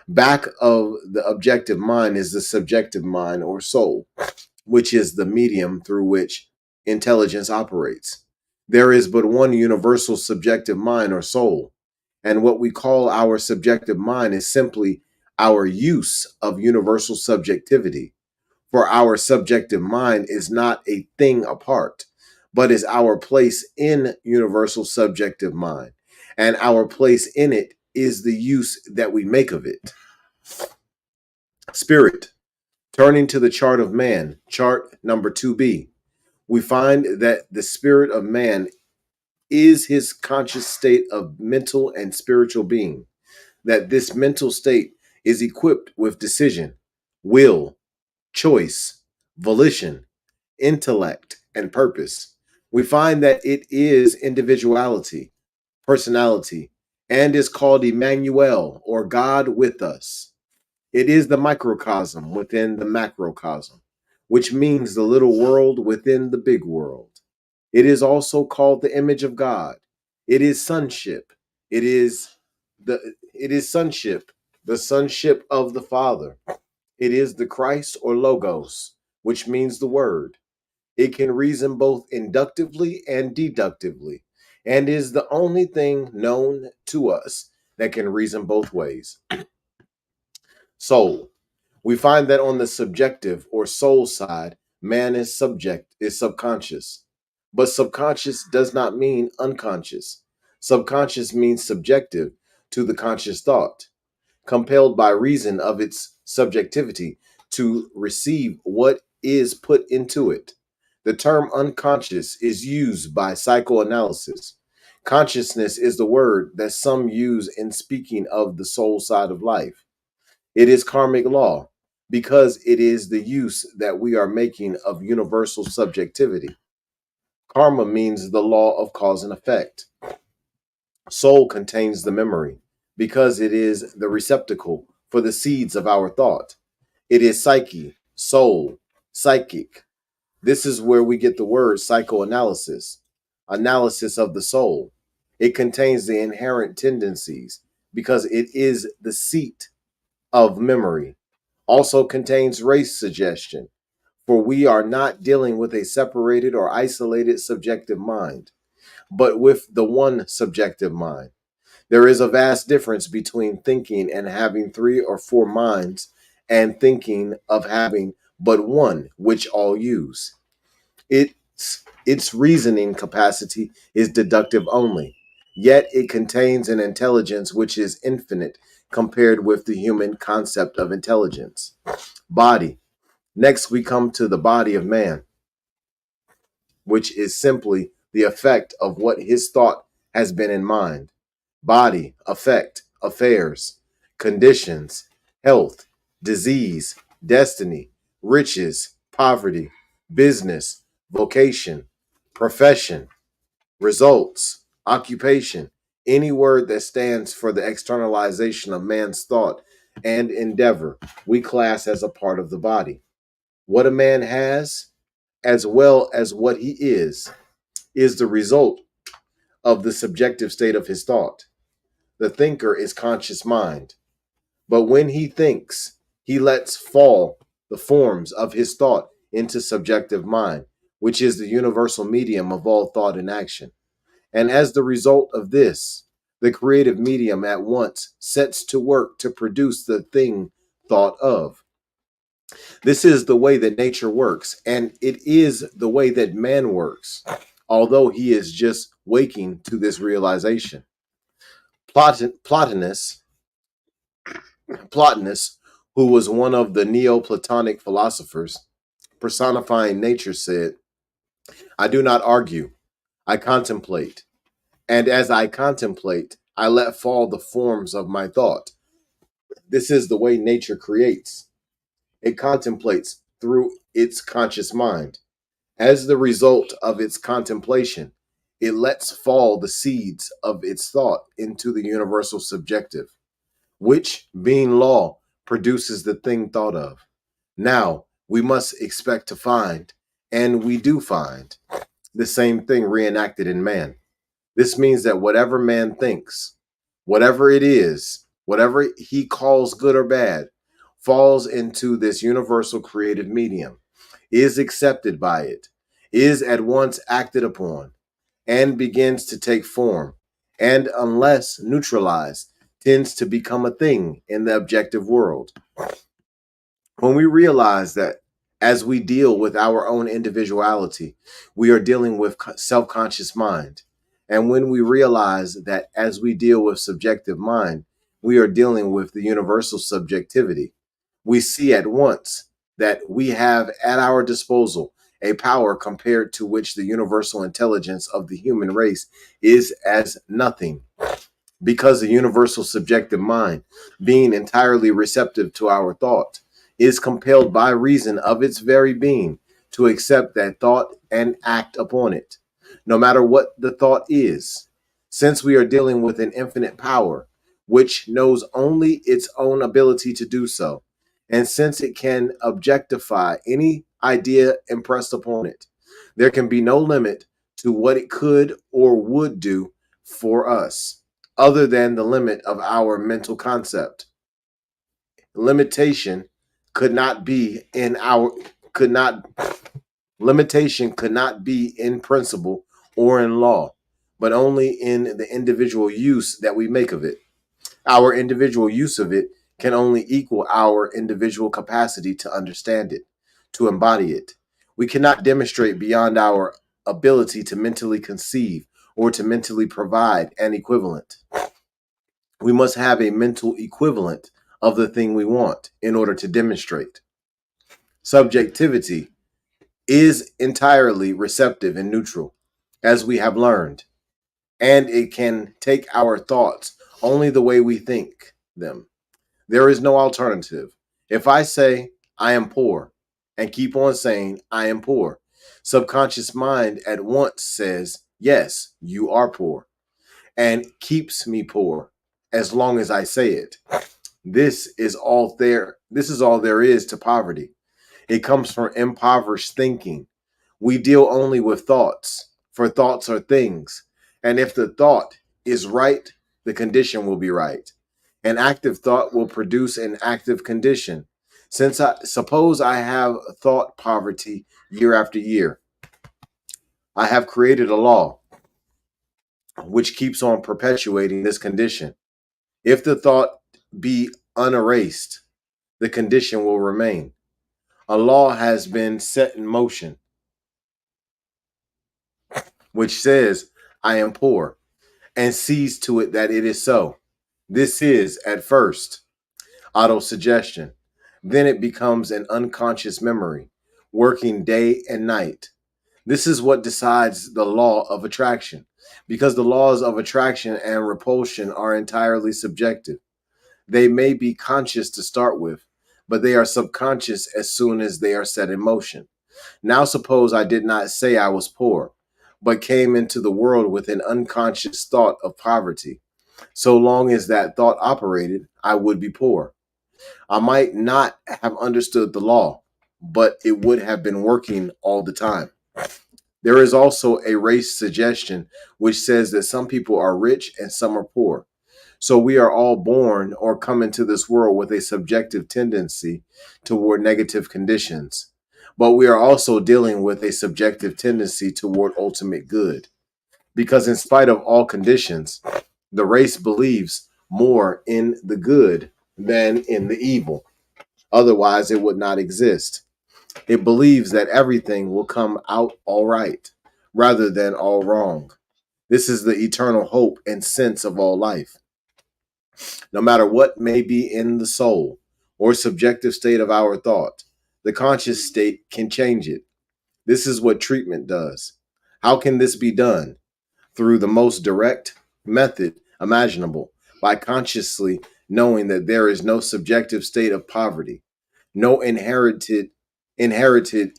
Speaker 1: Back of the objective mind is the subjective mind or soul, which is the medium through which intelligence operates. There is but one universal subjective mind or soul, and what we call our subjective mind is simply our use of universal subjectivity. For our subjective mind is not a thing apart, but is our place in universal subjective mind, and our place in it is the use that we make of it. Spirit. Turning to the chart of man, chart number 2B, we find that the spirit of man is his conscious state of mental and spiritual being, that this mental state is equipped with decision, will, choice, volition, intellect, and purpose. We find that it is individuality, personality, and is called Emmanuel or God with us. It is the microcosm within the macrocosm, which means the little world within the big world. It is also called the image of God. It is sonship. It is sonship, the sonship of the Father. It is the Christ or Logos, which means the Word. It can reason both inductively and deductively, and is the only thing known to us that can reason both ways. Soul. We find that on the subjective or soul side, man is subconscious. But subconscious does not mean unconscious. Subconscious means subjective to the conscious thought, compelled by reason of its subjectivity to receive what is put into it. The term unconscious is used by psychoanalysis. Consciousness is the word that some use in speaking of the soul side of life. It is karmic law because it is the use that we are making of universal subjectivity. Karma means the law of cause and effect. Soul contains the memory because it is the receptacle for the seeds of our thought. It is psyche, soul, psychic. This is where we get the word psychoanalysis, analysis of the soul. It contains the inherent tendencies because it is the seat of memory. Also contains race suggestion, for we are not dealing with a separated or isolated subjective mind, but with the one subjective mind. There is a vast difference between thinking and having three or four minds and thinking of having but one, which all use. Its reasoning capacity is deductive only, yet it contains an intelligence which is infinite compared with the human concept of intelligence. Body. Next, we come to the body of man, which is simply the effect of what his thought has been in mind. Body, affect, affairs, conditions, health, disease, destiny, riches, poverty, business, vocation, profession, results, occupation, any word that stands for the externalization of man's thought and endeavor, we class as a part of the body. What a man has, as well as what he is the result of the subjective state of his thought. The thinker is conscious mind, but when he thinks, he lets fall the forms of his thought into subjective mind, which is the universal medium of all thought and action. And as the result of this, the creative medium at once sets to work to produce the thing thought of. This is the way that nature works, and it is the way that man works, although he is just waking to this realization. Plotinus, Plotinus, who was one of the Neoplatonic philosophers, personifying nature, said, I do not argue, I contemplate. And as I contemplate, I let fall the forms of my thought. This is the way nature creates. It contemplates through its conscious mind. As the result of its contemplation, it lets fall the seeds of its thought into the universal subjective, which, being law, produces the thing thought of. Now, we must expect to find, and we do find, the same thing reenacted in man. This means that whatever man thinks, whatever it is, whatever he calls good or bad, falls into this universal creative medium, is accepted by it, is at once acted upon, and begins to take form, and unless neutralized, tends to become a thing in the objective world. When we realize that as we deal with our own individuality, we are dealing with self conscious mind. And when we realize that as we deal with subjective mind, we are dealing with the universal subjectivity, we see at once that we have at our disposal a power compared to which the universal intelligence of the human race is as nothing, because the universal subjective mind, being entirely receptive to our thought, is compelled by reason of its very being to accept that thought and act upon it, no matter what the thought is. Since we are dealing with an infinite power, which knows only its own ability to do so, and since it can objectify any idea impressed upon it, there can be no limit to what it could or would do for us other than the limit of our mental concept. Limitation could not be in our could not limitation could not be in principle or in law, but only in the individual use that we make of it. Our individual use of it can only equal our individual capacity to understand it, to embody it. We cannot demonstrate beyond our ability to mentally conceive or to mentally provide an equivalent. We must have a mental equivalent of the thing we want in order to demonstrate. Subjectivity is entirely receptive and neutral, as we have learned, and it can take our thoughts only the way we think them. There is no alternative. If I say, I am poor, and keep on saying, I am poor, subconscious mind at once says, yes, you are poor, and keeps me poor as long as I say it. This is all there is to poverty. It comes from impoverished thinking. We deal only with thoughts, for thoughts are things. And if the thought is right, the condition will be right. An active thought will produce an active condition. Suppose I have thought poverty year after year, I have created a law which keeps on perpetuating this condition. If the thought be unerased, the condition will remain. A law has been set in motion which says, I am poor, and sees to it that it is so. This is, at first, autosuggestion. Then it becomes an unconscious memory, working day and night. This is what decides the law of attraction, because the laws of attraction and repulsion are entirely subjective. They may be conscious to start with, but they are subconscious as soon as they are set in motion. Now suppose I did not say I was poor, but came into the world with an unconscious thought of poverty. So long as that thought operated, I would be poor. I might not have understood the law, but it would have been working all the time. There is also a race suggestion which says that some people are rich and some are poor. So we are all born or come into this world with a subjective tendency toward negative conditions. But we are also dealing with a subjective tendency toward ultimate good. Because in spite of all conditions, the race believes more in the good than in the evil. Otherwise, it would not exist. It believes that everything will come out all right rather than all wrong. This is the eternal hope and sense of all life. No matter what may be in the soul or subjective state of our thought, the conscious state can change it. This is what treatment does. How can this be done? Through the most direct method imaginable, by consciously knowing that there is no subjective state of poverty, no inherited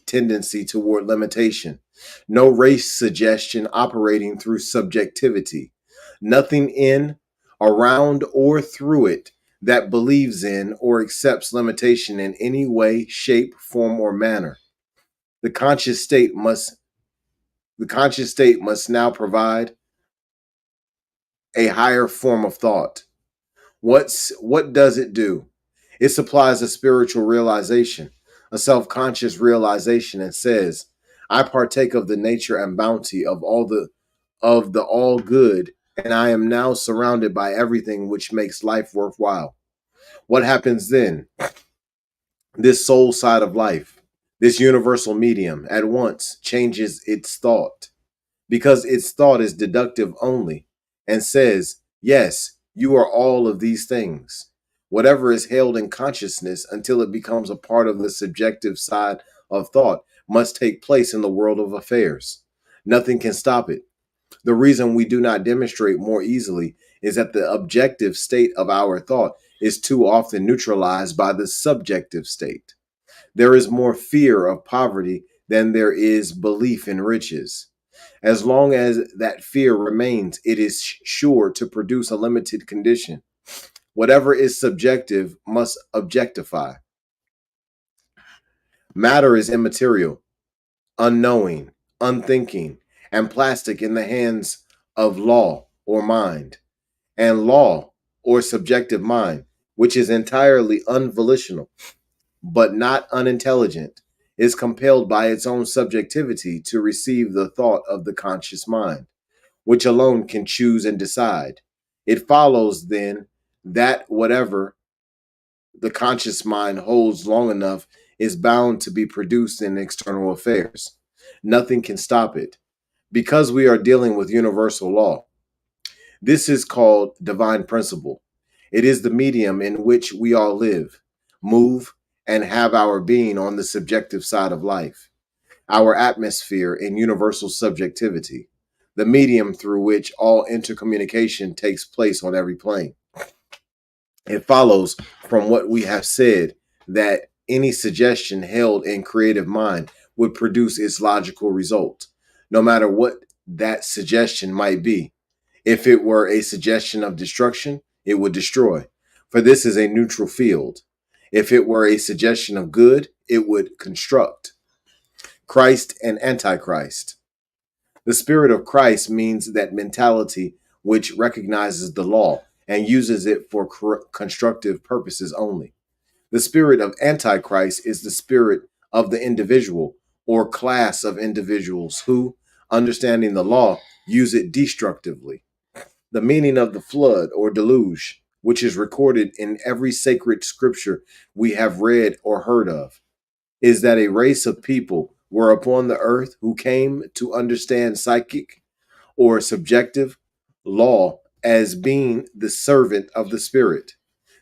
Speaker 1: tendency toward limitation, no race suggestion operating through subjectivity, nothing in, around, or through it that believes in or accepts limitation in any way, shape, form, or manner. The conscious state must now provide a higher form of thought. What does it do? It supplies a spiritual realization, a self-conscious realization, and says, I partake of the nature and bounty of the all good, and I am now surrounded by everything which makes life worthwhile. What happens then? This soul side of life, this universal medium, at once changes its thought, because its thought is deductive only, and says, yes, you are all of these things. Whatever is held in consciousness until it becomes a part of the subjective side of thought must take place in the world of affairs. Nothing can stop it. The reason we do not demonstrate more easily is that the objective state of our thought is too often neutralized by the subjective state. There is more fear of poverty than there is belief in riches. As long as that fear remains, it is sure to produce a limited condition. Whatever is subjective must objectify. Matter is immaterial, unknowing, unthinking, and plastic in the hands of law or mind. And law or subjective mind, which is entirely unvolitional but not unintelligent, is compelled by its own subjectivity to receive the thought of the conscious mind, which alone can choose and decide. It follows then that whatever the conscious mind holds long enough is bound to be produced in external affairs. Nothing can stop it. because we are dealing with universal law. This is called divine principle. It is the medium in which we all live, move, and have our being on the subjective side of life, our atmosphere in universal subjectivity, the medium through which all intercommunication takes place on every plane. It follows from what we have said that any suggestion held in creative mind would produce its logical result, no matter what that suggestion might be. If it were a suggestion of destruction, it would destroy, for this is a neutral field. If it were a suggestion of good, it would construct. Christ and Antichrist. The spirit of Christ means that mentality which recognizes the law and uses it for constructive purposes only. The spirit of Antichrist is the spirit of the individual or class of individuals who, understanding the law, use it destructively. The meaning of the flood or deluge, which is recorded in every sacred scripture we have read or heard of, is that a race of people were upon the earth who came to understand psychic or subjective law as being the servant of the spirit.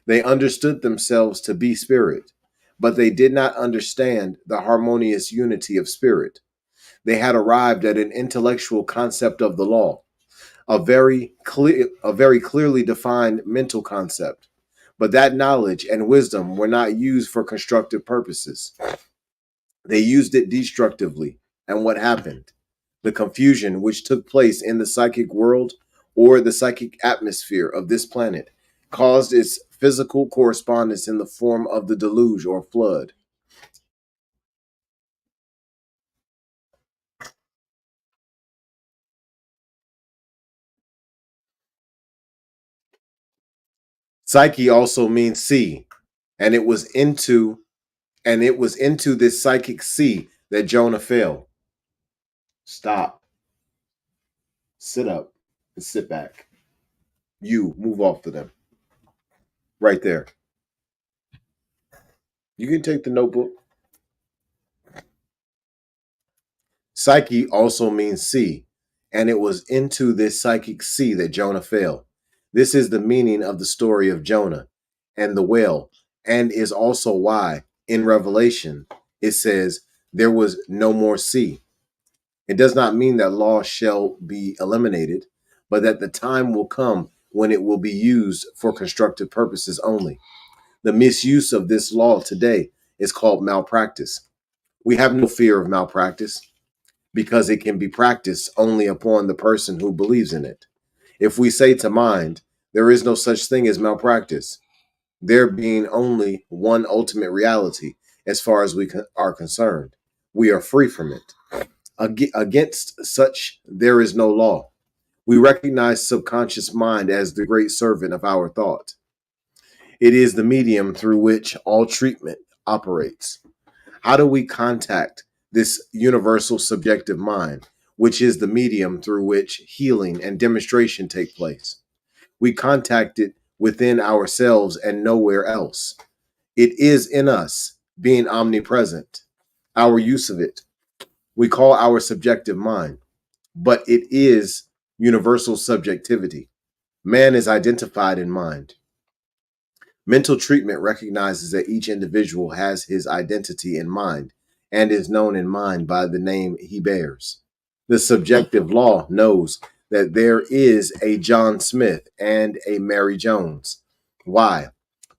Speaker 1: They understood themselves to be spirit, but they did not understand the harmonious unity of spirit. They had arrived at an intellectual concept of the law, a very clearly defined mental concept. But that knowledge and wisdom were not used for constructive purposes. They used it destructively. And what happened? The confusion which took place in the psychic world or the psychic atmosphere of this planet caused its physical correspondence in the form of the deluge or flood. Psyche also means sea, and it was into this psychic sea that Jonah fell. Stop. Sit up and sit back. You move off to them. Right there. You can take the notebook. Psyche also means sea, and it was into this psychic sea that Jonah fell. This is the meaning of the story of Jonah and the whale, and is also why in Revelation it says there was no more sea. It does not mean that law shall be eliminated, but that the time will come when it will be used for constructive purposes only. The misuse of this law today is called malpractice. We have no fear of malpractice because it can be practiced only upon the person who believes in it. If we say to mind, there is no such thing as malpractice, there being only one ultimate reality as far as we are concerned, we are free from it. Against such, there is no law. We recognize subconscious mind as the great servant of our thought. It is the medium through which all treatment operates. How do we contact this universal subjective mind, which is the medium through which healing and demonstration take place? We contact it within ourselves and nowhere else. It is in us, being omnipresent. Our use of it, we call our subjective mind, but it is universal subjectivity. Man is identified in mind. Mental treatment recognizes that each individual has his identity in mind and is known in mind by the name he bears. The subjective law knows that there is a John Smith and a Mary Jones. Why?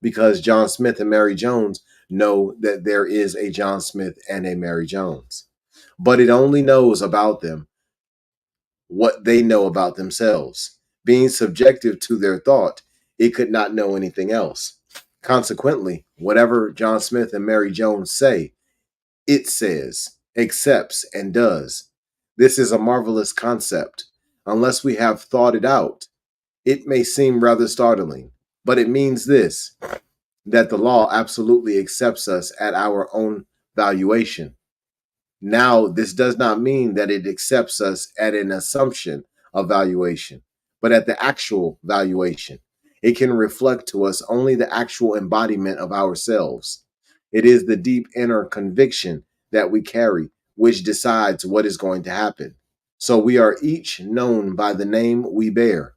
Speaker 1: Because John Smith and Mary Jones know that there is a John Smith and a Mary Jones. But it only knows about them what they know about themselves. Being subjective to their thought, it could not know anything else. Consequently, whatever John Smith and Mary Jones say, it says, accepts, and does. This is a marvelous concept. Unless we have thought it out, it may seem rather startling, but it means this, that the law absolutely accepts us at our own valuation. Now, this does not mean that it accepts us at an assumption of valuation, but at the actual valuation. It can reflect to us only the actual embodiment of ourselves. It is the deep inner conviction that we carry which decides what is going to happen. So we are each known by the name we bear,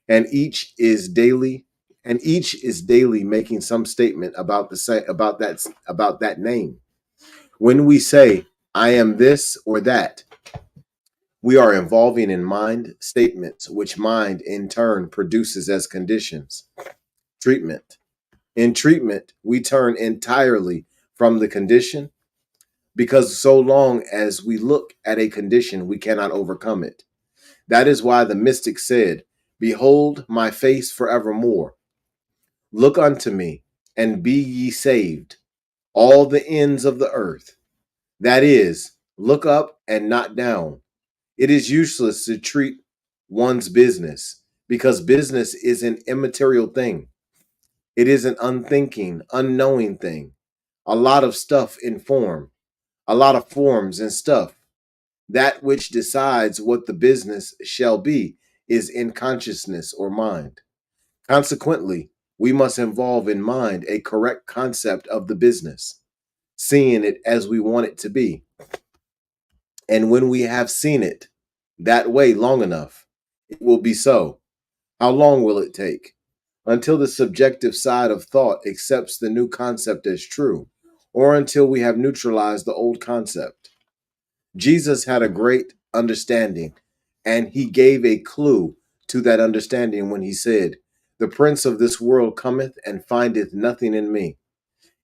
Speaker 1: and each is daily making some statement about about that name. When we say I am this or that, we are involving in mind statements, which mind in turn produces as conditions. Treatment. In treatment, we turn entirely from the condition because so long as we look at a condition, we cannot overcome it. That is why the mystic said, "Behold my face forevermore. Look unto me, and be ye saved, all the ends of the earth." That is, look up and not down. It is useless to treat one's business because business is an immaterial thing. It is an unthinking, unknowing thing. A lot of stuff in form, a lot of forms and stuff. That which decides what the business shall be is in consciousness or mind. Consequently, we must involve in mind a correct concept of the business, seeing it as we want it to be. And when we have seen it that way long enough, it will be so. How long will it take? Until the subjective side of thought accepts the new concept as true, or until we have neutralized the old concept. Jesus had a great understanding, and he gave a clue to that understanding when he said, "The prince of this world cometh and findeth nothing in me."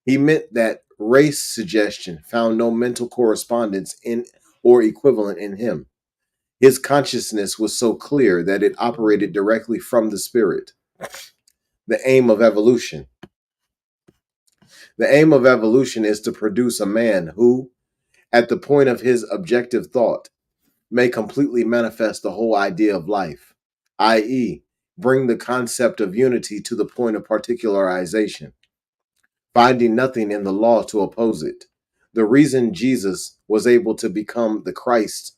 Speaker 1: He meant that race suggestion found no mental correspondence in or equivalent in him. His consciousness was so clear that it operated directly from the spirit. The aim of evolution. The aim of evolution is to produce a man who, at the point of his objective thought, may completely manifest the whole idea of life, i.e., bring the concept of unity to the point of particularization, finding nothing in the law to oppose it. The reason Jesus was able to become the Christ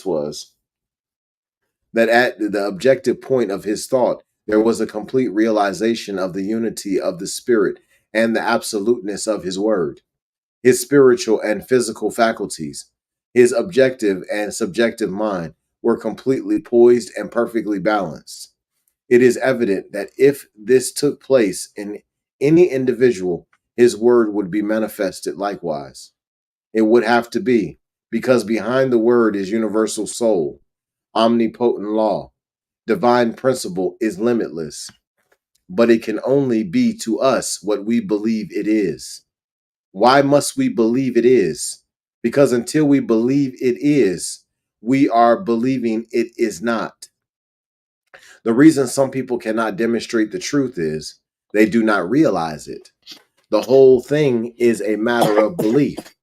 Speaker 1: was that at the objective point of his thought, there was a complete realization of the unity of the Spirit and the absoluteness of his word. His spiritual and physical faculties, his objective and subjective mind were completely poised and perfectly balanced. It is evident that if this took place in any individual, his word would be manifested likewise. It would have to be, because behind the word is universal soul, omnipotent law, divine principle is limitless, but it can only be to us what we believe it is. Why must we believe it is? Because until we believe it is, we are believing it is not. The reason some people cannot demonstrate the truth is they do not realize it. The whole thing is a matter of belief,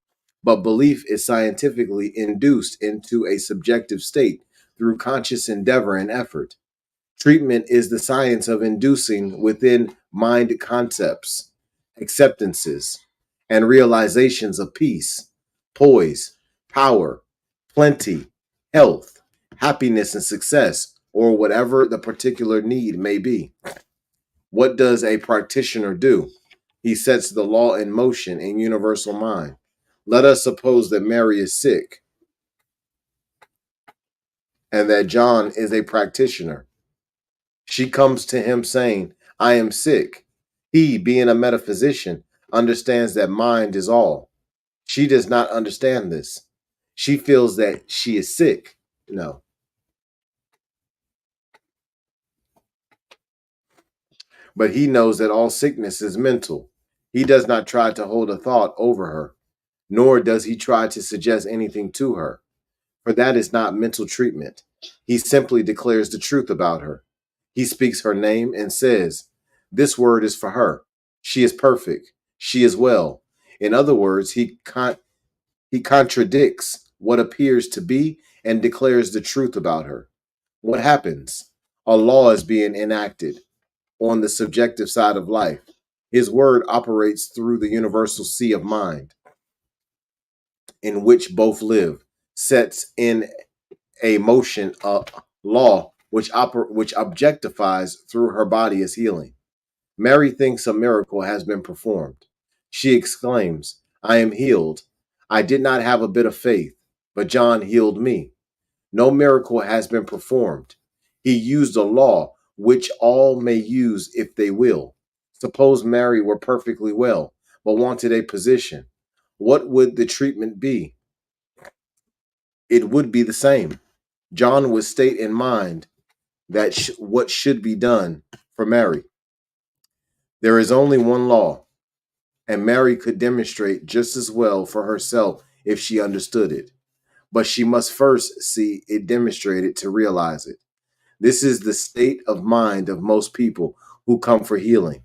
Speaker 1: but belief is scientifically induced into a subjective state through conscious endeavor and effort. Treatment is the science of inducing within mind concepts, acceptances, and realizations of peace, poise, power, plenty, health, happiness, and success, or whatever the particular need may be. What does a practitioner do? He sets the law in motion in universal mind. Let us suppose that Mary is sick and that John is a practitioner. She comes to him saying, "I am sick." He, being a metaphysician, understands that mind is all. She does not understand this. She feels that she is sick. No. But he knows that all sickness is mental. He does not try to hold a thought over her, nor does he try to suggest anything to her, for that is not mental treatment. He simply declares the truth about her. He speaks her name and says, "This word is for her. She is perfect. She is well." In other words, he contradicts what appears to be and declares the truth about her. What happens? A law is being enacted on the subjective side of life. His word operates through the universal sea of mind in which both live, sets in a motion a law which objectifies through her body as healing. Mary thinks a miracle has been performed. She exclaims, "I am healed. I did not have a bit of faith, but John healed me. No miracle has been performed. He used a law which all may use if they will. Suppose Mary were perfectly well, but wanted a position. What would the treatment be? It would be the same. John would state in mind that what should be done for Mary. There is only one law, and Mary could demonstrate just as well for herself if she understood it. But she must first see it demonstrated to realize it. This is the state of mind of most people who come for healing.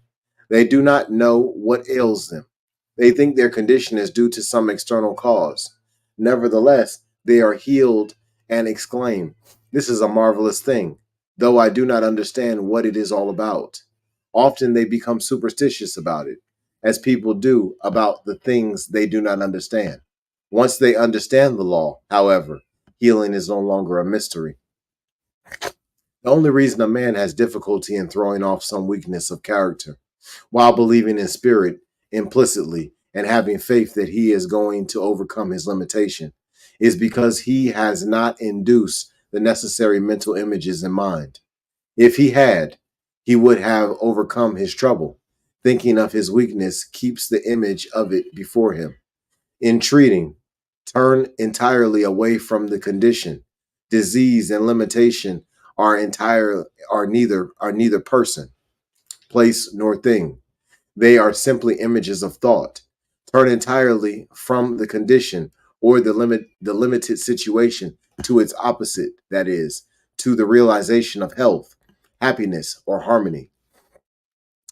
Speaker 1: They do not know what ails them. They think their condition is due to some external cause. Nevertheless, they are healed and exclaim, "This is a marvelous thing, though I do not understand what it is all about." Often they become superstitious about it, as people do about the things they do not understand. Once they understand the law, however, healing is no longer a mystery. The only reason a man has difficulty in throwing off some weakness of character, while believing in spirit implicitly and having faith that he is going to overcome his limitation, is because he has not induced the necessary mental images in mind. If he had, he would have overcome his trouble. Thinking of his weakness keeps the image of it before him. In treating, turn entirely away from the condition. Disease and limitation are neither person, place, nor thing. They are simply images of thought. Turn entirely from the condition or the limited situation to its opposite, that is, to the realization of health, happiness, or harmony.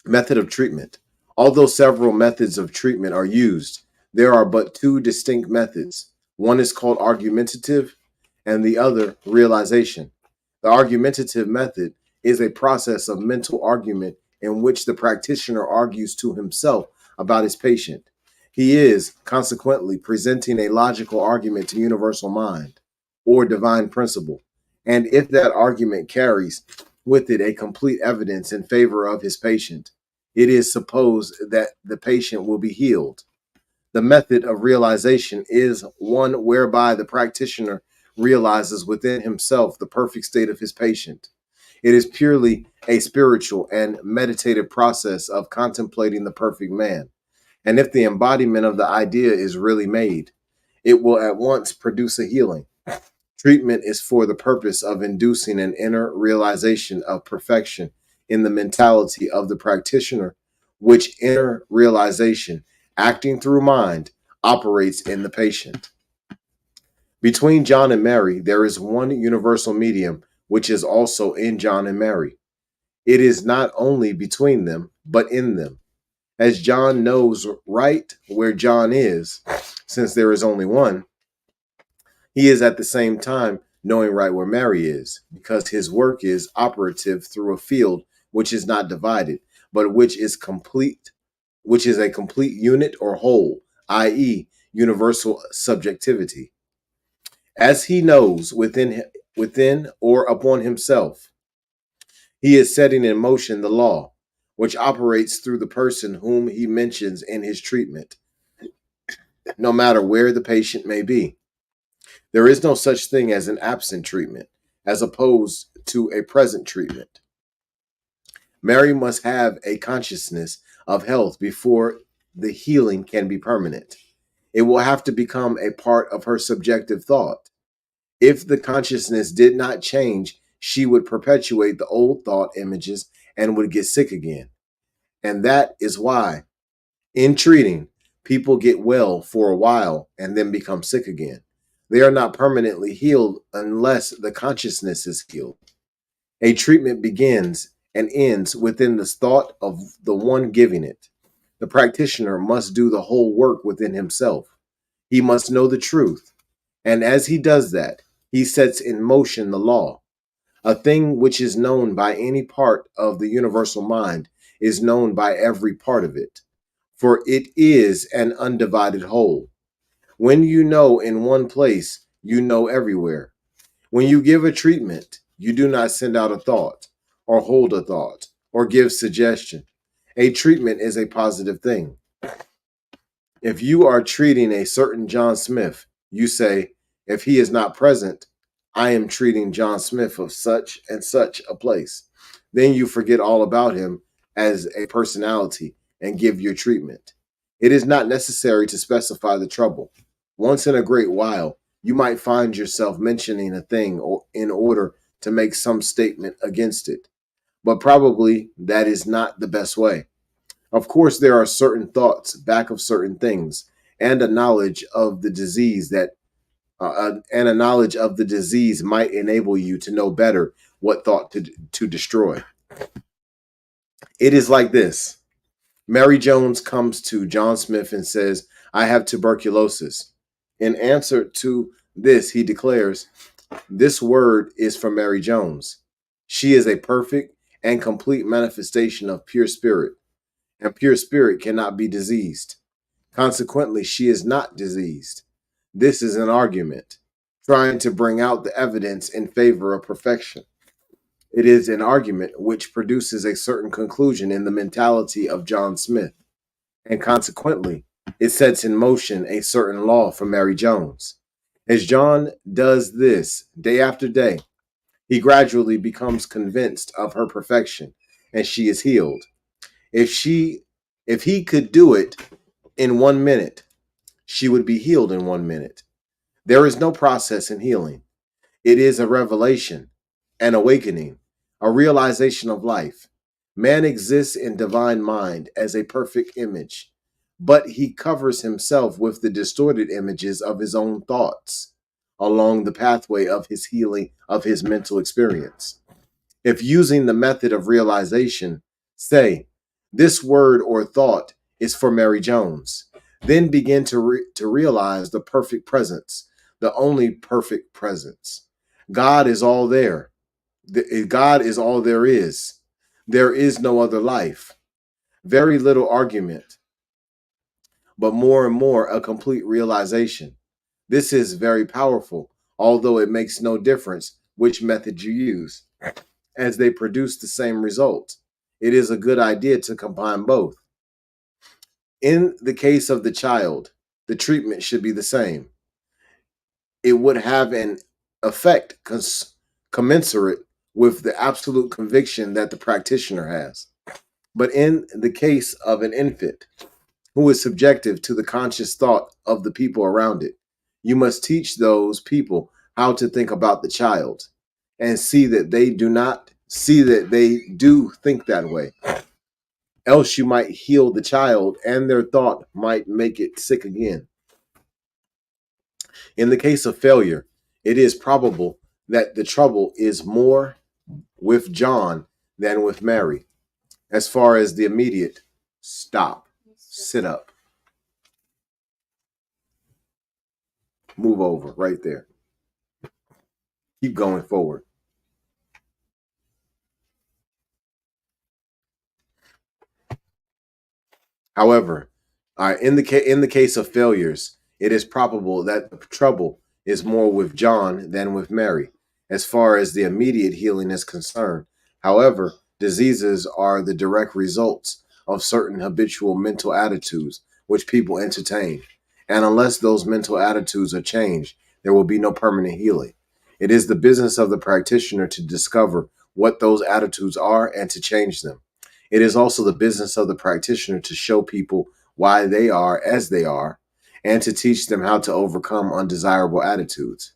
Speaker 1: Method of treatment. Although several methods of treatment are used, there are but two distinct methods. One is called argumentative and the other realization. The argumentative method is a process of mental argument in which the practitioner argues to himself about his patient. He is, consequently, presenting a logical argument to universal mind or divine principle. And if that argument carries with it a complete evidence in favor of his patient, it is supposed that the patient will be healed. The method of realization is one whereby the practitioner realizes within himself the perfect state of his patient. It is purely a spiritual and meditative process of contemplating the perfect man. And if the embodiment of the idea is really made, it will at once produce a healing. Treatment is for the purpose of inducing an inner realization of perfection in the mentality of the practitioner, which inner realization, acting through mind, operates in the patient. Between John and Mary, there is one universal medium, which is also in John and Mary. It is not only between them, but in them. As John knows right where John is, since there is only one, he is at the same time knowing right where Mary is, because his work is operative through a field which is not divided, but which is a complete unit or whole, i.e., universal subjectivity. As he knows within or upon himself, he is setting in motion the law, which operates through the person whom he mentions in his treatment, no matter where the patient may be. There is no such thing as an absent treatment, as opposed to a present treatment. Mary must have a consciousness of health before the healing can be permanent. It will have to become a part of her subjective thought. If the consciousness did not change, she would perpetuate the old thought images and would get sick again. And that is why, in treating, people get well for a while and then become sick again. They are not permanently healed unless the consciousness is healed. A treatment begins and ends within the thought of the one giving it. The practitioner must do the whole work within himself. He must know the truth. And as he does that, he sets in motion the law. A thing which is known by any part of the universal mind is known by every part of it, for it is an undivided whole. When you know in one place, you know everywhere. When you give a treatment, you do not send out a thought, or hold a thought, or give suggestion. A treatment is a positive thing. If you are treating a certain John Smith, you say, If he is not present, I am treating John Smith of such and such a place. Then you forget all about him as a personality and give your treatment. It is not necessary to specify the trouble. Once in a great while, you might find yourself mentioning a thing or in order to make some statement against it. But probably that is not the best way. Of course, there are certain thoughts back of certain things, and a knowledge of the disease might enable you to know better what thought to destroy. It is like this. Mary Jones comes to John Smith and says, I have tuberculosis. In answer to this, he declares, this word is from Mary Jones. She is a perfect and complete manifestation of pure spirit, and pure spirit cannot be diseased. Consequently, she is not diseased. This is an argument, trying to bring out the evidence in favor of perfection. It is an argument which produces a certain conclusion in the mentality of John Smith, and consequently, it sets in motion a certain law for Mary Jones. As John does this day after day, he gradually becomes convinced of her perfection, and she is healed. If he could do it in 1 minute, she would be healed in 1 minute. There is no process in healing. It is a revelation, an awakening, a realization of life. Man exists in divine mind as a perfect image, but he covers himself with the distorted images of his own thoughts along the pathway of his healing of his mental experience. If using the method of realization, say, this word or thought is for Mary Jones, then begin to realize the perfect presence, the only perfect presence. God is all there. God is all there is. There is no other life. Very little argument, but more and more a complete realization. This is very powerful, although it makes no difference which method you use, as they produce the same result. It is a good idea to combine both. In the case of the child, the treatment should be the same. It would have an effect commensurate with the absolute conviction that the practitioner has. But in the case of an infant who is subjective to the conscious thought of the people around it, you must teach those people how to think about the child and see that they do think that way. Else you might heal the child and their thought might make it sick again. In the case of failure, it is probable that the trouble is more with John than with Mary. As far as the immediate, stop, sit up, move over right there. Keep going forward. However, in the case of failures, it is probable that the trouble is more with John than with Mary, as far as the immediate healing is concerned. However, diseases are the direct results of certain habitual mental attitudes which people entertain, and unless those mental attitudes are changed, there will be no permanent healing. It is the business of the practitioner to discover what those attitudes are and to change them. It is also the business of the practitioner to show people why they are as they are and to teach them how to overcome undesirable attitudes.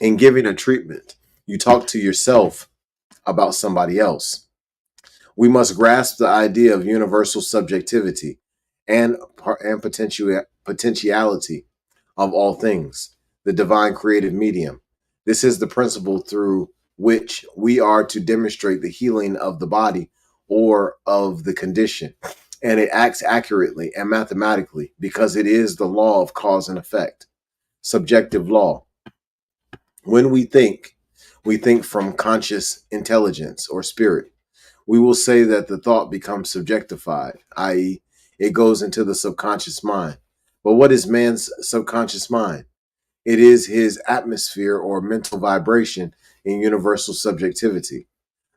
Speaker 1: In giving a treatment, you talk to yourself about somebody else. We must grasp the idea of universal subjectivity and potentiality of all things, the divine creative medium. This is the principle through which we are to demonstrate the healing of the body or of the condition, and it acts accurately and mathematically because it is the law of cause and effect, subjective law. When we think from conscious intelligence or spirit. We will say that the thought becomes subjectified, i.e., it goes into the subconscious mind. But what is man's subconscious mind? It is his atmosphere or mental vibration in universal subjectivity.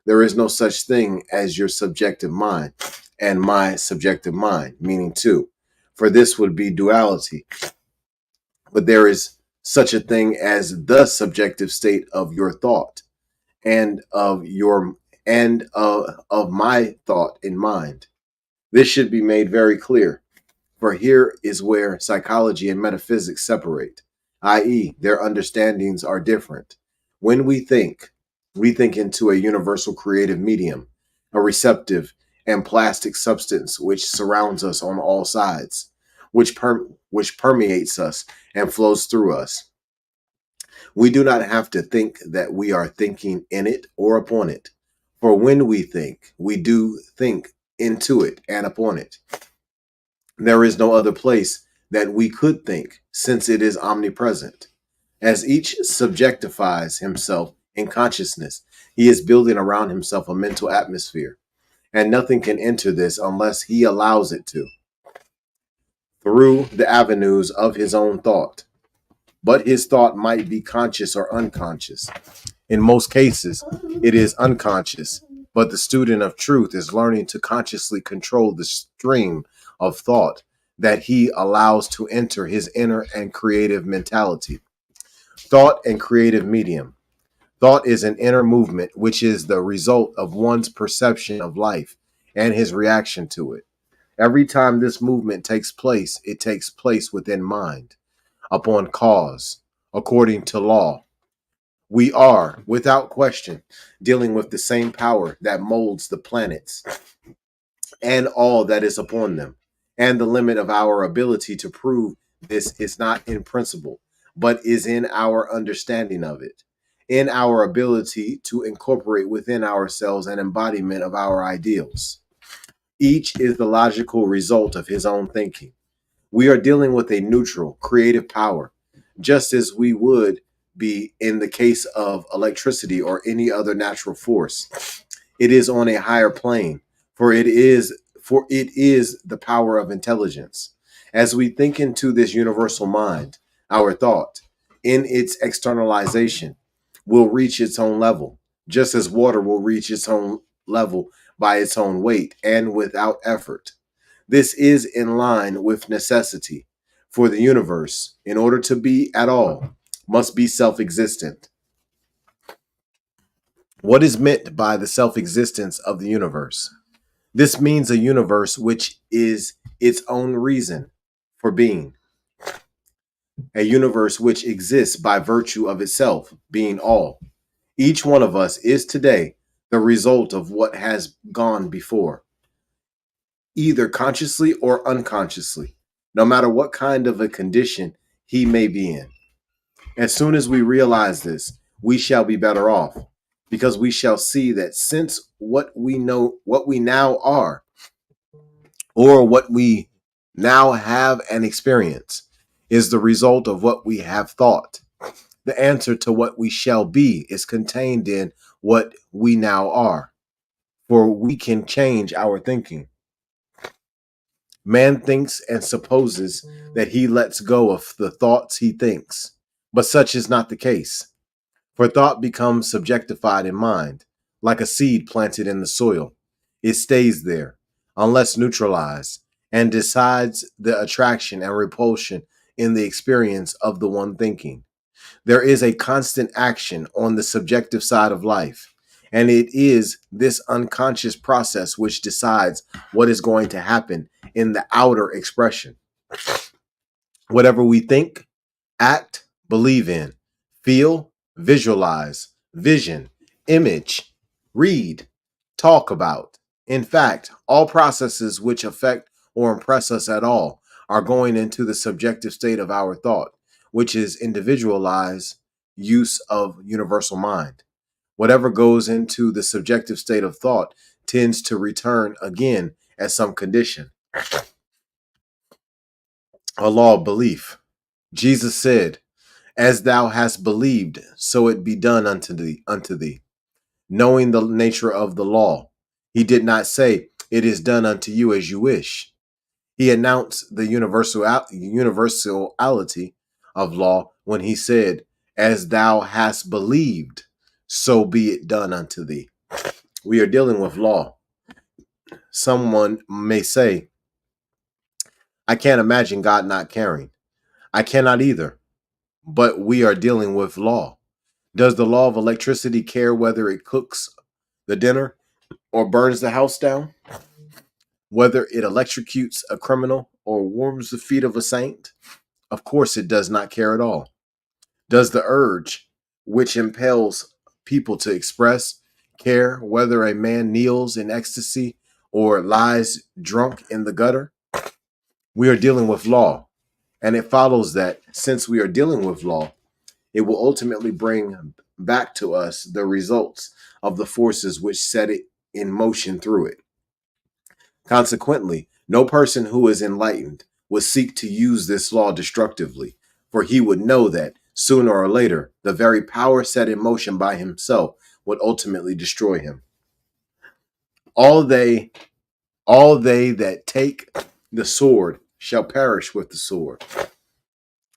Speaker 1: There is no such thing as your subjective mind and my subjective mind, meaning two, for this would be duality. But there is such a thing as the subjective state of your thought and of my thought in mind. This should be made very clear, for here is where psychology and metaphysics separate, i.e., their understandings are different. When we think into a universal creative medium, a receptive and plastic substance which surrounds us on all sides, which permeates us and flows through us. We do not have to think that we are thinking in it or upon it. For when we do think into it and upon it. There is no other place that we could think, since it is omnipresent. As each subjectifies himself in consciousness, he is building around himself a mental atmosphere, and nothing can enter this unless he allows it to, through the avenues of his own thought. But his thought might be conscious or unconscious. In most cases, it is unconscious, but the student of truth is learning to consciously control the stream of thought that he allows to enter his inner and creative mentality. Thought and creative medium. Thought is an inner movement which is the result of one's perception of life and his reaction to it. Every time this movement takes place, it takes place within mind, upon cause, according to law. We are, without question, dealing with the same power that molds the planets and all that is upon them. And the limit of our ability to prove this is not in principle, but is in our understanding of it, in our ability to incorporate within ourselves an embodiment of our ideals. Each is the logical result of his own thinking. We are dealing with a neutral, creative power, just as we would be in the case of electricity or any other natural force. It is on a higher plane, for it is the power of intelligence. As we think into this universal mind, our thought, in its externalization, will reach its own level, just as water will reach its own level by its own weight and without effort. This is in line with necessity, for the universe, in order to be at all, must be self existent. What is meant by the self existence of the universe? This means a universe which is its own reason for being, a universe which exists by virtue of itself, being all. Each one of us is today the result of what has gone before, either consciously or unconsciously, no matter what kind of a condition he may be in. As soon as we realize this, we shall be better off, because we shall see that since what we now are, or what we now have and experience, is the result of what we have thought, the answer to what we shall be is contained in what we now are, for we can change our thinking. Man thinks and supposes that he lets go of the thoughts he thinks, but such is not the case. For thought becomes subjectified in mind, like a seed planted in the soil. It stays there, unless neutralized, and decides the attraction and repulsion in the experience of the one thinking. There is a constant action on the subjective side of life, and it is this unconscious process which decides what is going to happen in the outer expression. Whatever we think, act, believe in, feel, visualize, vision, image, read, talk about. In fact, all processes which affect or impress us at all are going into the subjective state of our thought, which is individualized use of universal mind. Whatever goes into the subjective state of thought tends to return again as some condition, a law of belief. Jesus said, "As thou hast believed, so it be done unto thee." Knowing the nature of the law, he did not say, "It is done unto you as you wish." He announced the universality of law when he said, "As thou hast believed, so be it done unto thee." We are dealing with law. Someone may say, "I can't imagine God not caring." I cannot either. but we are dealing with law. Does the law of electricity care whether it cooks the dinner or burns the house down? Whether it electrocutes a criminal or warms the feet of a saint? Of course, it does not care at all. Does the urge, which impels people to express, care whether a man kneels in ecstasy or lies drunk in the gutter? We are dealing with law, and it follows that since we are dealing with law, it will ultimately bring back to us the results of the forces which set it in motion through it. Consequently, no person who is enlightened would seek to use this law destructively, for he would know that sooner or later the very power set in motion by himself would ultimately destroy him. All they all they that take the sword shall perish with the sword.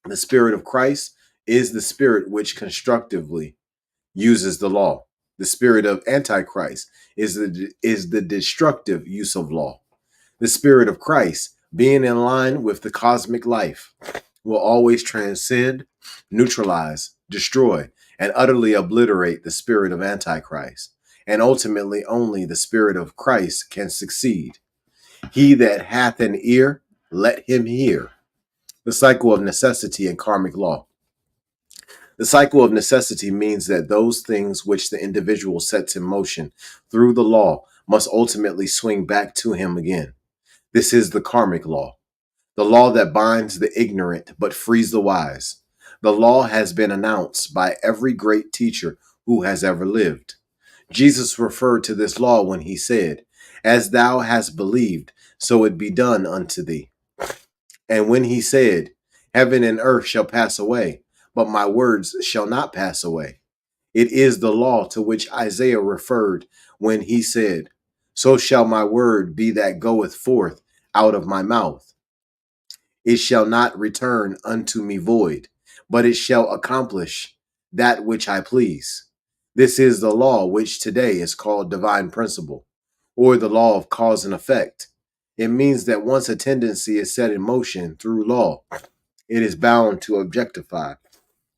Speaker 1: The spirit of Christ is the spirit which constructively uses the law. The spirit of Antichrist is the destructive use of law. The spirit of Christ, being in line with the cosmic life, will always transcend, neutralize, destroy, and utterly obliterate the spirit of Antichrist. And ultimately, only the spirit of Christ can succeed. He that hath an ear, let him hear. The cycle of necessity and karmic law. The cycle of necessity means that those things which the individual sets in motion through the law must ultimately swing back to him again. This is the karmic law, the law that binds the ignorant but frees the wise. The law has been announced by every great teacher who has ever lived. Jesus referred to this law when he said, "As thou hast believed, so it be done unto thee." And when he said, "Heaven and earth shall pass away, but my words shall not pass away." It is the law to which Isaiah referred when he said, "So shall my word be that goeth forth out of my mouth. It shall not return unto me void, but it shall accomplish that which I please." This is the law which today is called divine principle, or the law of cause and effect. It means that once a tendency is set in motion through law, it is bound to objectify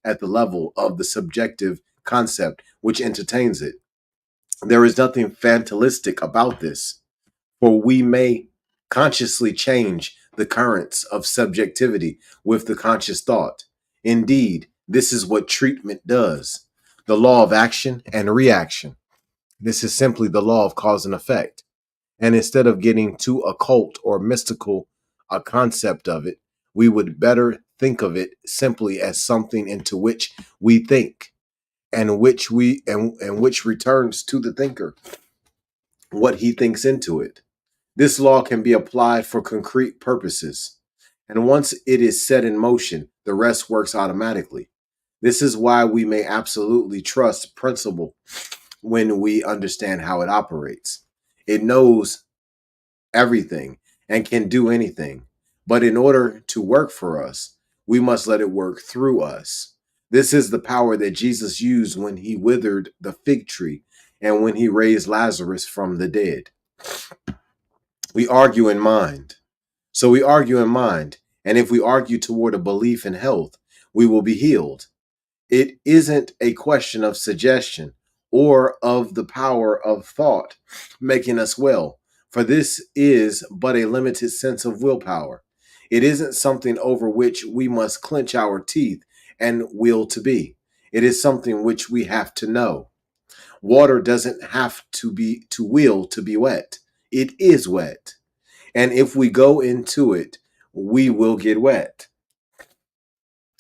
Speaker 1: at the level of the subjective concept which entertains it. There is nothing fatalistic about this, for we may consciously change the currents of subjectivity with the conscious thought. Indeed, this is what treatment does. The law of action and reaction. This is simply the law of cause and effect. And instead of getting too occult or mystical a concept of it, we would better think of it simply as something into which we think and which returns to the thinker what he thinks into it. This law can be applied for concrete purposes, and once it is set in motion, the rest works automatically. This is why we may absolutely trust principle when we understand how it operates. It knows everything and can do anything. But in order to work for us, we must let it work through us. This is the power that Jesus used when he withered the fig tree and when he raised Lazarus from the dead. We argue in mind. So we argue in mind. And if we argue toward a belief in health, we will be healed. It isn't a question of suggestion or of the power of thought making us well, for this is but a limited sense of willpower. It isn't something over which we must clench our teeth and will to be. It is something which we have to know. Water doesn't have to will to be wet. It is wet. And if we go into it, we will get wet.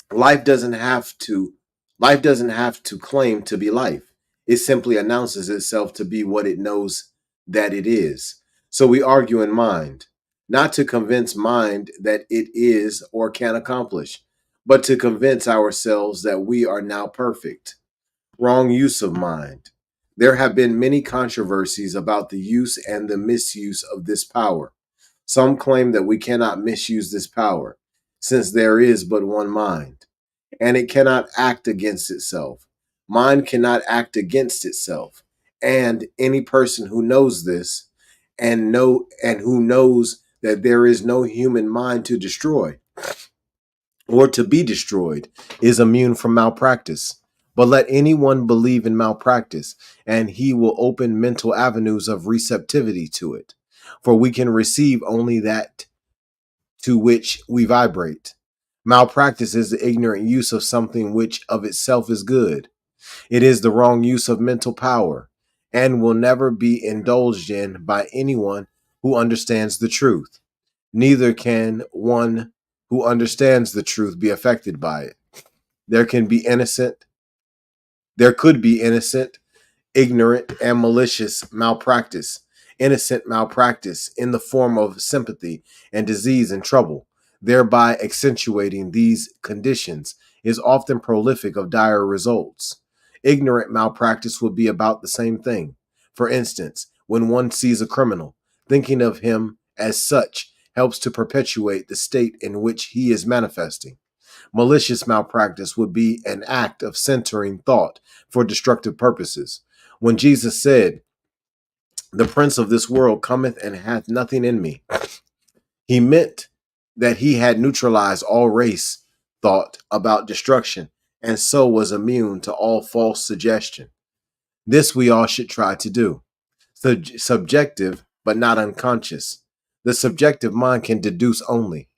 Speaker 1: Life doesn't have to life doesn't have to claim to be life. It simply announces itself to be what it knows that it is. So we argue in mind, not to convince mind that it is or can accomplish, but to convince ourselves that we are now perfect. Wrong use of mind. There have been many controversies about the use and the misuse of this power. Some claim that we cannot misuse this power, since there is but one mind, and it cannot act against itself. Mind cannot act against itself, and any person who knows this and who knows that there is no human mind to destroy or to be destroyed is immune from malpractice. But let anyone believe in malpractice, and he will open mental avenues of receptivity to it. For we can receive only that to which we vibrate. Malpractice is the ignorant use of something which of itself is good. It is the wrong use of mental power, and will never be indulged in by anyone who understands the truth. Neither can one who understands the truth be affected by it. There can be innocent, there could be innocent, ignorant, and malicious malpractice. Innocent malpractice in the form of sympathy and disease and trouble, thereby accentuating these conditions, is often prolific of dire results. Ignorant malpractice would be about the same thing. For instance, when one sees a criminal, thinking of him as such helps to perpetuate the state in which he is manifesting. Malicious malpractice would be an act of centering thought for destructive purposes. When Jesus said, "The prince of this world cometh and hath nothing in me," he meant that he had neutralized all race thought about destruction and so was immune to all false suggestion. This we all should try to do. Subjective, but not unconscious. The subjective mind can deduce only.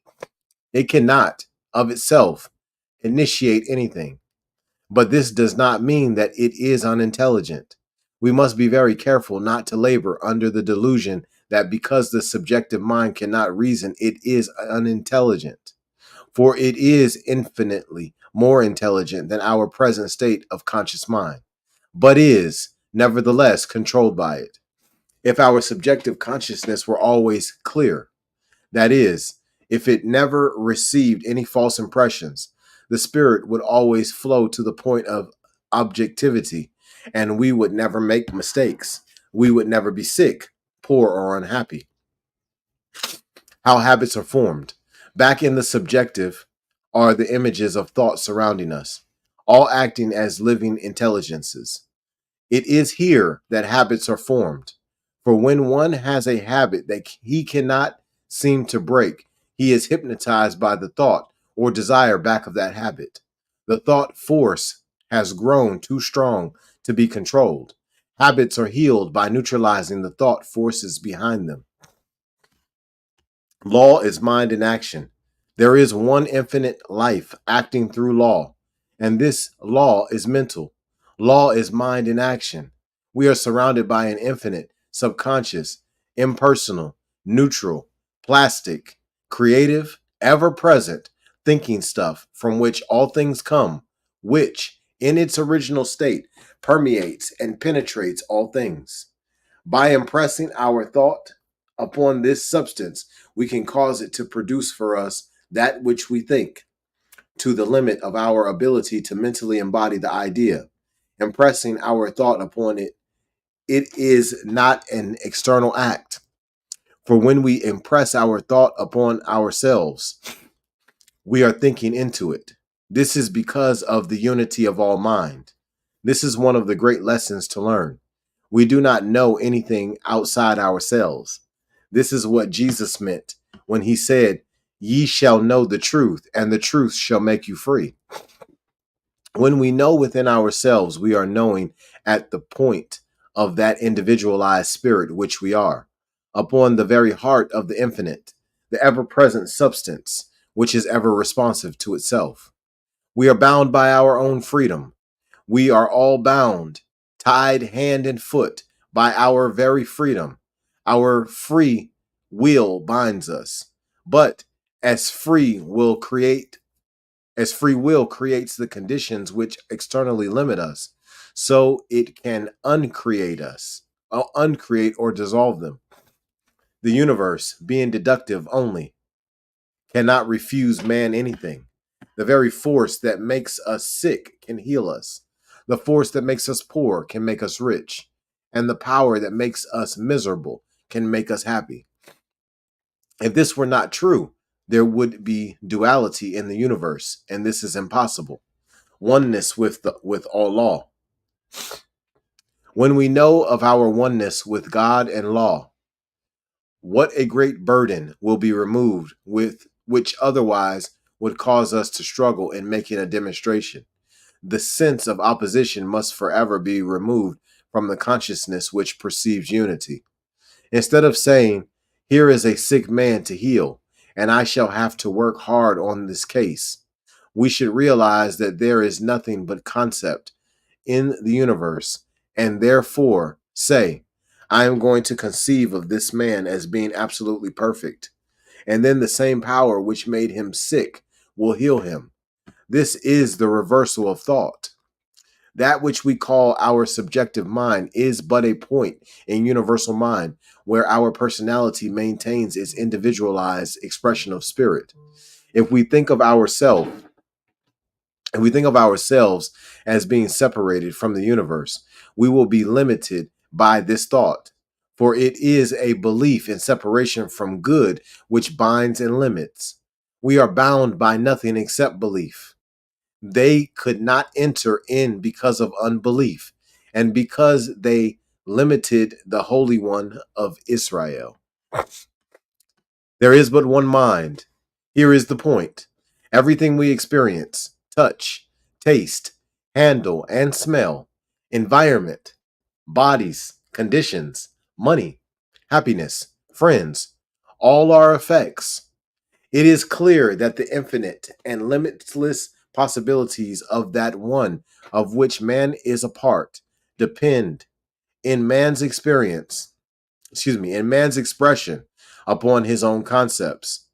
Speaker 1: It cannot, of itself, initiate anything. But this does not mean that it is unintelligent. We must be very careful not to labor under the delusion that because the subjective mind cannot reason, it is unintelligent. For it is infinitely more intelligent than our present state of conscious mind, but is, nevertheless, controlled by it. If our subjective consciousness were always clear, that is, if it never received any false impressions, the spirit would always flow to the point of objectivity, and we would never make mistakes. We would never be sick, poor, or unhappy. How habits are formed. Back in the subjective are the images of thought surrounding us, all acting as living intelligences. It is here that habits are formed. For when one has a habit that he cannot seem to break, he is hypnotized by the thought or desire back of that habit. The thought force has grown too strong to be controlled. Habits are healed by neutralizing the thought forces behind them. Law is mind in action. There is one infinite life acting through law, and this law is mental. Law is mind in action. We are surrounded by an infinite, subconscious, impersonal, neutral, plastic, creative, ever present thinking stuff from which all things come, which, in its original state, permeates and penetrates all things. By impressing our thought upon this substance, we can cause it to produce for us that which we think, to the limit of our ability to mentally embody the idea. Impressing our thought upon it, it is not an external act. For when we impress our thought upon ourselves, we are thinking into it. This is because of the unity of all mind. This is one of the great lessons to learn. We do not know anything outside ourselves. This is what Jesus meant when he said, "Ye shall know the truth, and the truth shall make you free." When we know within ourselves, we are knowing at the point of that individualized spirit which we are, upon the very heart of the infinite, the ever present substance, which is ever responsive to itself. We are bound by our own freedom. We are all bound, tied hand and foot by our very freedom. Our free will binds us. But as free will create as free will creates the conditions which externally limit us, so it can uncreate us, uncreate or dissolve them. The universe, being deductive only, cannot refuse man anything. The very force that makes us sick can heal us. The force that makes us poor can make us rich. And the power that makes us miserable can make us happy. If this were not true, there would be duality in the universe, and this is impossible. Oneness with all law. When we know of our oneness with God and law, what a great burden will be removed with which otherwise would cause us to struggle in making a demonstration. The sense of opposition must forever be removed from the consciousness which perceives unity. Instead of saying, "Here is a sick man to heal, and I shall have to work hard on this case," we should realize that there is nothing but concept in the universe, and therefore say, "I am going to conceive of this man as being absolutely perfect," and then the same power which made him sick will heal him. This is the reversal of thought. That which we call our subjective mind is but a point in universal mind where our personality maintains its individualized expression of spirit. If we think of ourselves, if we think of ourselves as being separated from the universe, we will be limited by this thought. For it is a belief in separation from good which binds and limits. We are bound by nothing except belief. They could not enter in because of unbelief, and because they limited the Holy One of Israel. There is but one mind. Here is the point. Everything we experience, touch, taste, handle, and smell, environment, bodies, conditions, money, happiness, friends, all are effects. It is clear that the infinite and limitless possibilities of that one of which man is a part depend in man's in man's expression upon his own concepts.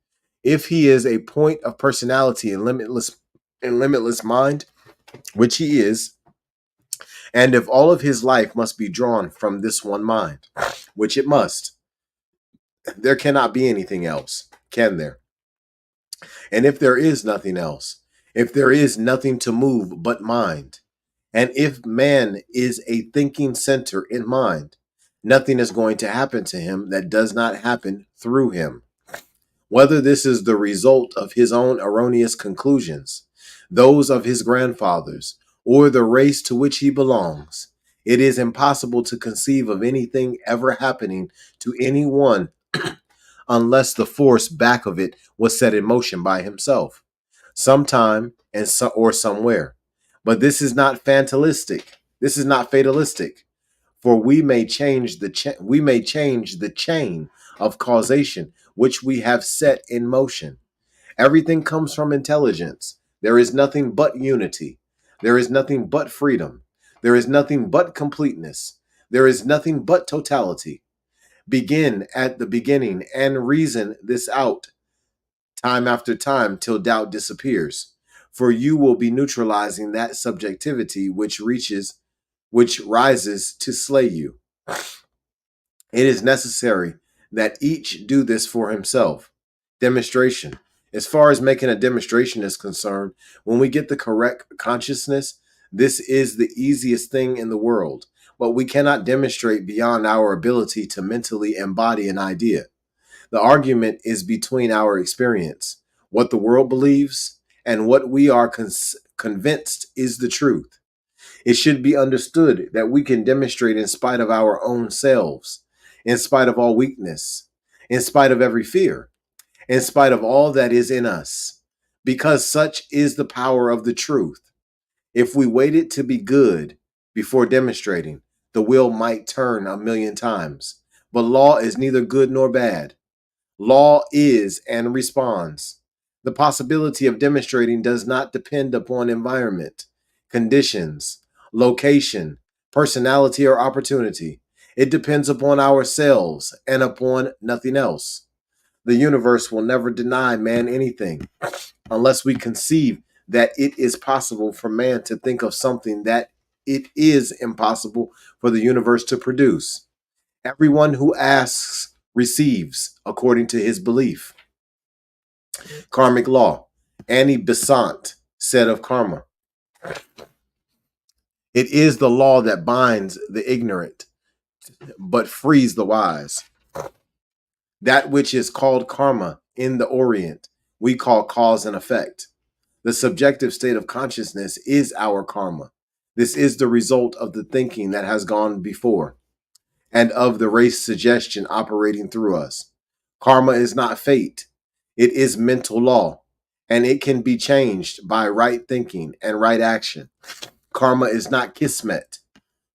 Speaker 1: If he is a point of personality and limitless mind, which he is, and if all of his life must be drawn from this one mind, which it must, there cannot be anything else, can there? And if there is nothing else, if there is nothing to move but mind, and if man is a thinking center in mind, nothing is going to happen to him that does not happen through him. Whether this is the result of his own erroneous conclusions, those of his grandfathers, or the race to which he belongs, it is impossible to conceive of anything ever happening to anyone unless the force back of it was set in motion by himself, sometime or somewhere. But this is not fatalistic. This is not fatalistic, for we may change the chain of causation which we have set in motion. Everything comes from intelligence. There is nothing but unity. There is nothing but freedom. There is nothing but completeness. There is nothing but totality. Begin at the beginning and reason this out time after time till doubt disappears. For you will be neutralizing that subjectivity which rises to slay you. It is necessary that each do this for himself. Demonstration. As far as making a demonstration is concerned, when we get the correct consciousness, this is the easiest thing in the world. But we cannot demonstrate beyond our ability to mentally embody an idea. The argument is between our experience, what the world believes, and what we are convinced is the truth. It should be understood that we can demonstrate in spite of our own selves, in spite of all weakness, in spite of every fear, in spite of all that is in us, because such is the power of the truth. If we waited to be good before demonstrating, the wheel might turn a million times. But law is neither good nor bad. Law is and responds. The possibility of demonstrating does not depend upon environment, conditions, location, personality, or opportunity. It depends upon ourselves and upon nothing else. The universe will never deny man anything unless we conceive that it is possible for man to think of something that it is impossible for the universe to produce. Everyone who asks receives according to his belief. Karmic law. Annie Besant said of karma, "It is the law that binds the ignorant, but frees the wise." That which is called karma in the Orient, we call cause and effect. The subjective state of consciousness is our karma. This is the result of the thinking that has gone before, and of the race suggestion operating through us. Karma is not fate. It is mental law. and it can be changed by right thinking and right action. Karma is not kismet.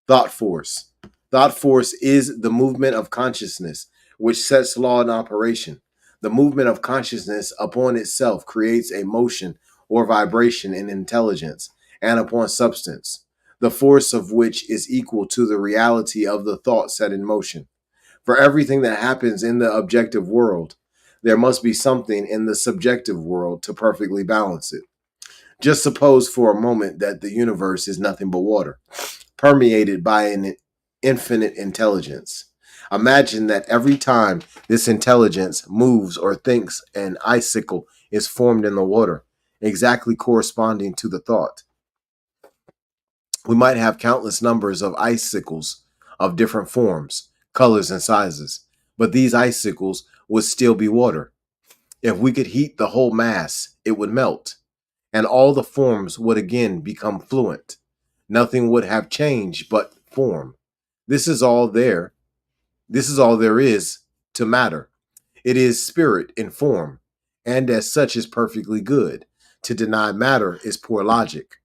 Speaker 1: Thought force. Thought force is the movement of consciousness, which sets law in operation. The movement of consciousness upon itself creates a motion or vibration in intelligence and upon substance, the force of which is equal to the reality of the thought set in motion. For everything that happens in the objective world, there must be something in the subjective world to perfectly balance it. Just suppose for a moment that the universe is nothing but water, permeated by an infinite intelligence. Imagine that every time this intelligence moves or thinks, an icicle is formed in the water, exactly corresponding to the thought. We might have countless numbers of icicles of different forms, colors, and sizes, but these icicles would still be water. If we could heat the whole mass, it would melt, and all the forms would again become fluent. Nothing would have changed but form. This is all there. This is all there is to matter. It is spirit in form, and as such is perfectly good. To deny matter is poor logic.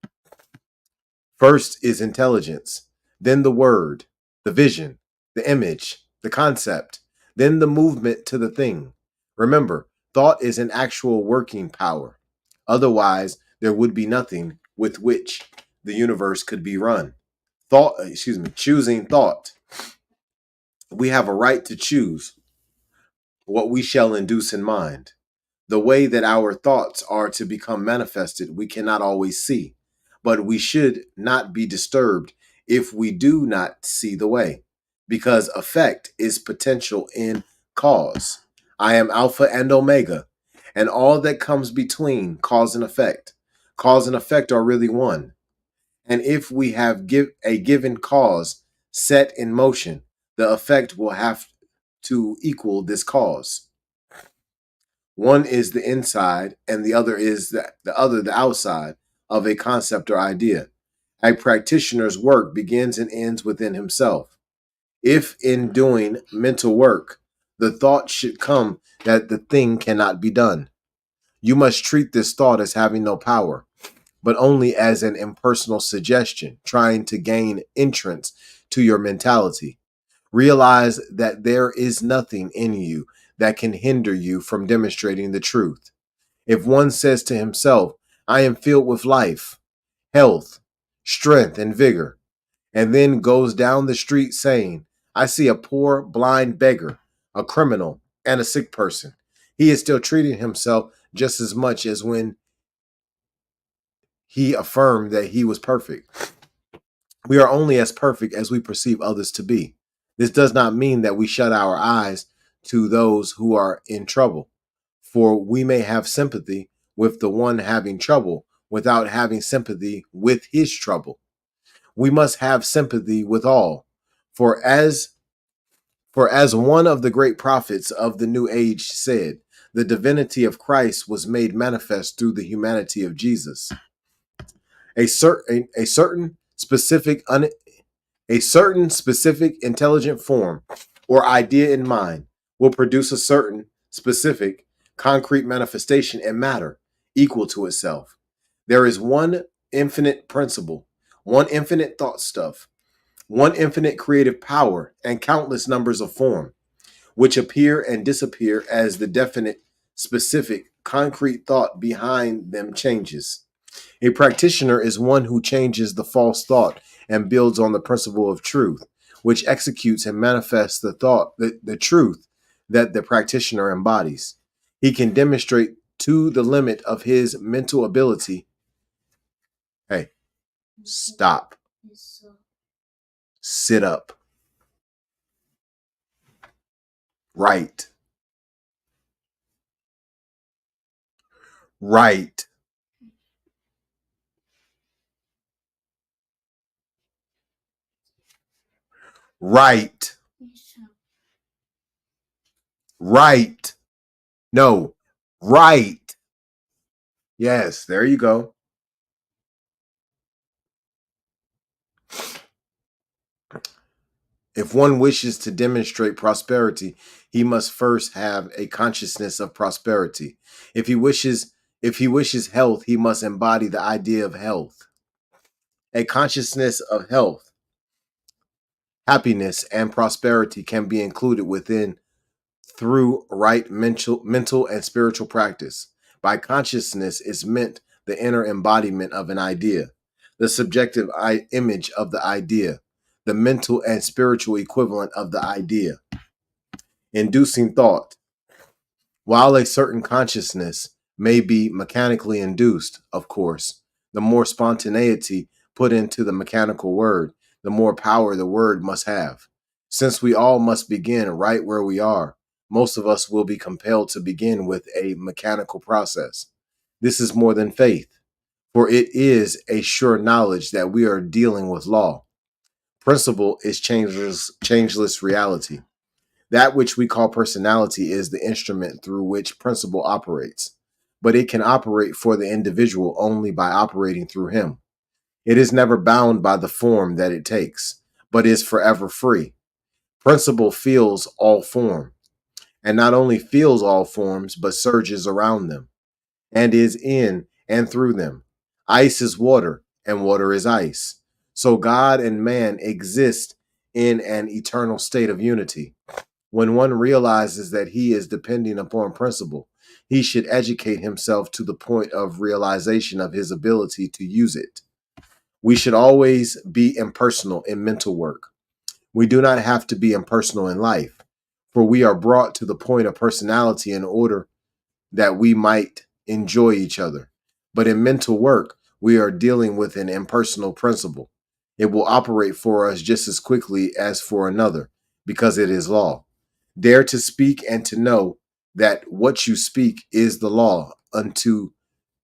Speaker 1: First is intelligence, then the word, the vision, the image, the concept, then the movement to the thing. Remember, thought is an actual working power. Otherwise, there would be nothing with which the universe could be run. Choosing thought. We have a right to choose what we shall induce in mind. The way that our thoughts are to become manifested, we cannot always see, but we should not be disturbed if we do not see the way, because effect is potential in cause. I am Alpha and Omega, and all that comes between cause and effect. Cause and effect are really one. And if we have a given cause set in motion, the effect will have to equal this cause. One is the inside, and the other is the outside of a concept or idea. A practitioner's work begins and ends within himself. If in doing mental work, the thought should come that the thing cannot be done, you must treat this thought as having no power, but only as an impersonal suggestion trying to gain entrance to your mentality. Realize that there is nothing in you that can hinder you from demonstrating the truth. If one says to himself, I am filled with life, health, strength, and vigor, and then goes down the street saying, I see a poor, blind beggar, a criminal, and a sick person, he is still treating himself just as much as when he affirmed that he was perfect. We are only as perfect as we perceive others to be. This does not mean that we shut our eyes to those who are in trouble, for we may have sympathy with the one having trouble without having sympathy with his trouble. We must have sympathy with all, for as one of the great prophets of the New Age said, the divinity of Christ was made manifest through the humanity of Jesus. A certain specific intelligent form or idea in mind will produce a certain specific concrete manifestation in matter equal to itself. There is one infinite principle, one infinite thought stuff, one infinite creative power, and countless numbers of form, which appear and disappear as the definite, specific, concrete thought behind them changes. A practitioner is one who changes the false thought and builds on the principle of truth, which executes and manifests the truth that the practitioner embodies. He can demonstrate to the limit of his mental ability. Hey, stop. Sit up. Right. Right. Right. Right. No. Right. Yes, there you go. If one wishes to demonstrate prosperity, he must first have a consciousness of prosperity. If he wishes If he wishes health, he must embody the idea of health. A consciousness of health, happiness, and prosperity can be included within through right mental and spiritual practice. By consciousness is meant the inner embodiment of an idea, the subjective image of the idea, the mental and spiritual equivalent of the idea. Inducing thought. While a certain consciousness may be mechanically induced, of course, the more spontaneity put into the mechanical word, the more power the word must have. Since we all must begin right where we are, most of us will be compelled to begin with a mechanical process. This is more than faith, for it is a sure knowledge that we are dealing with law. Principle is changeless reality. That which we call personality is the instrument through which principle operates, but it can operate for the individual only by operating through him. It is never bound by the form that it takes, but is forever free. Principle feels all form, and not only feels all forms, but surges around them, and is in and through them. Ice is water, and water is ice. So God and man exist in an eternal state of unity. When one realizes that he is depending upon principle, he should educate himself to the point of realization of his ability to use it. We should always be impersonal in mental work. We do not have to be impersonal in life, for we are brought to the point of personality in order that we might enjoy each other. But in mental work, we are dealing with an impersonal principle. It will operate for us just as quickly as for another, because it is law. Dare to speak and to know that what you speak is the law unto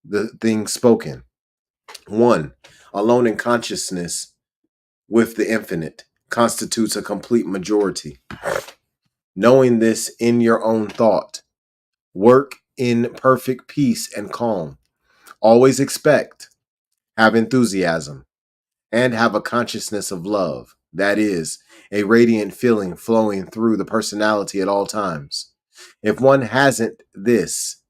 Speaker 1: the thing spoken. 1. Alone in consciousness with the infinite constitutes a complete majority. Knowing this in your own thought, work in perfect peace and calm. Always expect, have enthusiasm, and have a consciousness of love. That is, a radiant feeling flowing through the personality at all times. If one hasn't this,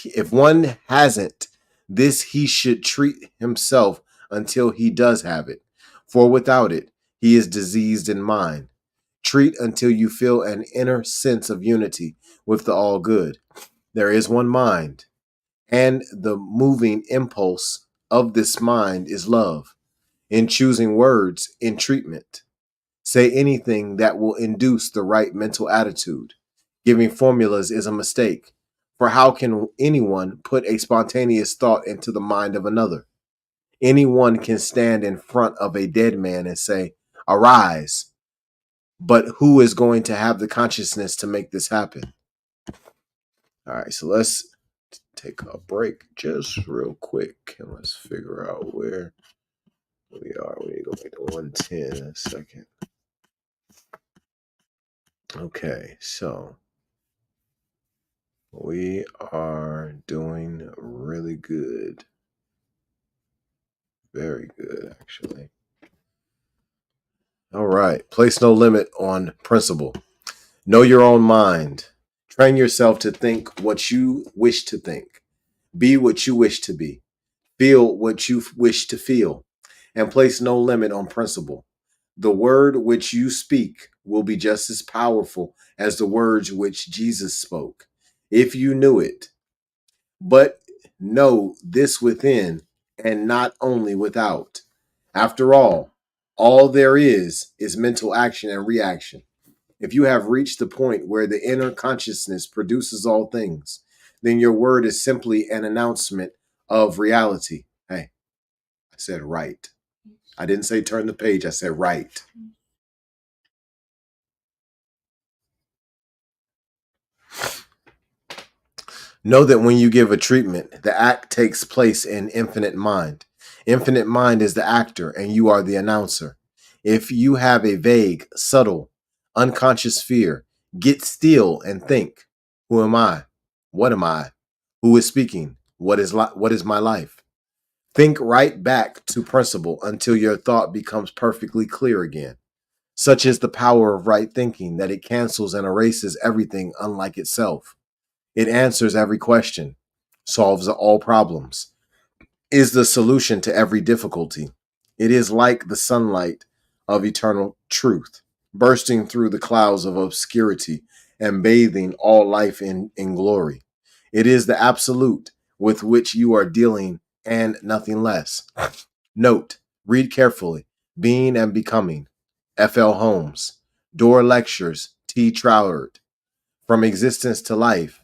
Speaker 1: if one hasn't this, he should treat himself until he does have it. For without it, he is diseased in mind. Treat until you feel an inner sense of unity with the all good. There is one mind, and the moving impulse of this mind is love. In choosing words in treatment, say anything that will induce the right mental attitude. Giving formulas is a mistake, for how can anyone put a spontaneous thought into the mind of another? Anyone can stand in front of a dead man and say, "Arise," but who is going to have the consciousness to make this happen? All right, so let's take a break just real quick and let's figure out where we are. We need to go back to 110 in a second. Okay, so we are doing really good. Very good, actually. All right. Place no limit on principle. Know your own mind. Train yourself to think what you wish to think. Be what you wish to be. Feel what you wish to feel. And place no limit on principle. The word which you speak will be just as powerful as the words which Jesus spoke, if you knew it. But know this within and not only without. After all there is mental action and reaction. If you have reached the point where the inner consciousness produces all things, then your word is simply an announcement of reality. Hey, I said right. I didn't say turn the page, I said right. Know that when you give a treatment, the act takes place in infinite mind. Infinite mind is the actor, and you are the announcer. If you have a vague, subtle, unconscious fear, get still and think, who am I? What am I? Who is speaking? What is my life? Think right back to principle until your thought becomes perfectly clear again. Such is the power of right thinking that it cancels and erases everything unlike itself. It answers every question. solves all problems, is the solution to every difficulty. It is like the sunlight of eternal truth, bursting through the clouds of obscurity and bathing all life in glory. It is the absolute with which you are dealing and nothing less. Note, read carefully. Being and Becoming, F.L. Holmes. Door Lectures, T. Troward. From Existence to Life,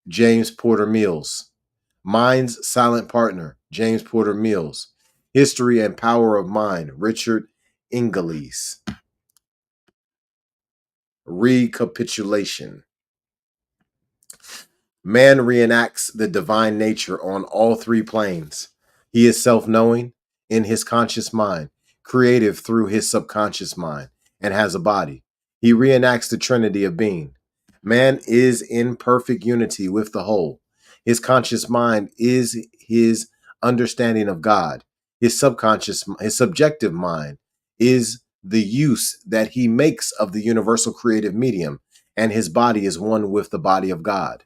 Speaker 1: James Porter Mills. Mind's Silent Partner, James Porter Mills. History and Power of Mind, Richard Inglis. Recapitulation. Man reenacts the divine nature on all three planes. He is self-knowing in his conscious mind, creative through his subconscious mind, and has a body. He reenacts the trinity of being. Man is in perfect unity with the whole. His conscious mind is his understanding of God. His subjective mind is the use that he makes of the universal creative medium, and his body is one with the body of God.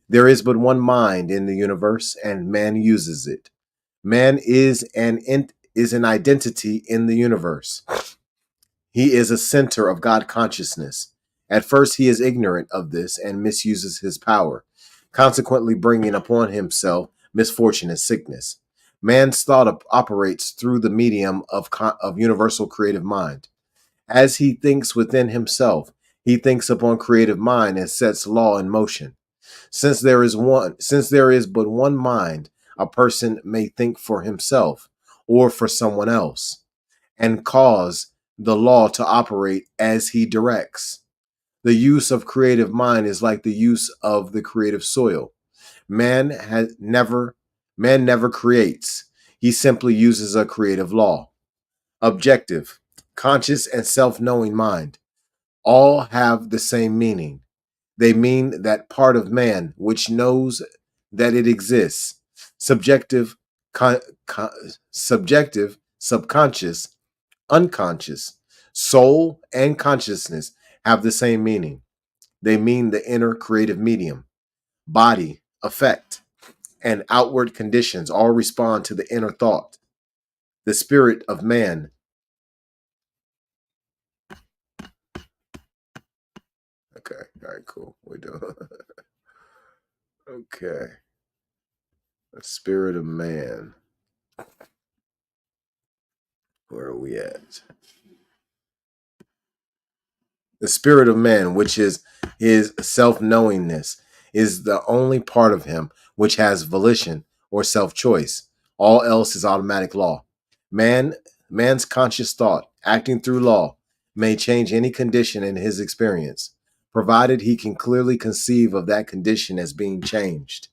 Speaker 1: There is but one mind in the universe, and man uses it. Man is an identity in the universe. He is a center of God consciousness. At first, he is ignorant of this and misuses his power, consequently bringing upon himself misfortune and sickness. Man's thought operates through the medium of universal creative mind. As he thinks within himself, he thinks upon creative mind and sets law in motion. Since there is but one mind, a person may think for himself or for someone else and cause the law to operate as he directs. The use of creative mind is like the use of the creative soil. Man never creates. He simply uses a creative law. Objective, conscious and self-knowing mind all have the same meaning. They mean that part of man which knows that it exists. Subjective, subjective, subconscious, unconscious, soul, and consciousness have the same meaning. They mean the inner creative medium. Body, affect, and outward conditions all respond to the inner thought. The spirit of man. Okay, all right, cool. We're doing. Okay. The spirit of man. Where are we at? The spirit of man, which is his self-knowingness, is the only part of him which has volition or self-choice. All else is automatic law. Man's conscious thought, acting through law, may change any condition in his experience, provided he can clearly conceive of that condition as being changed.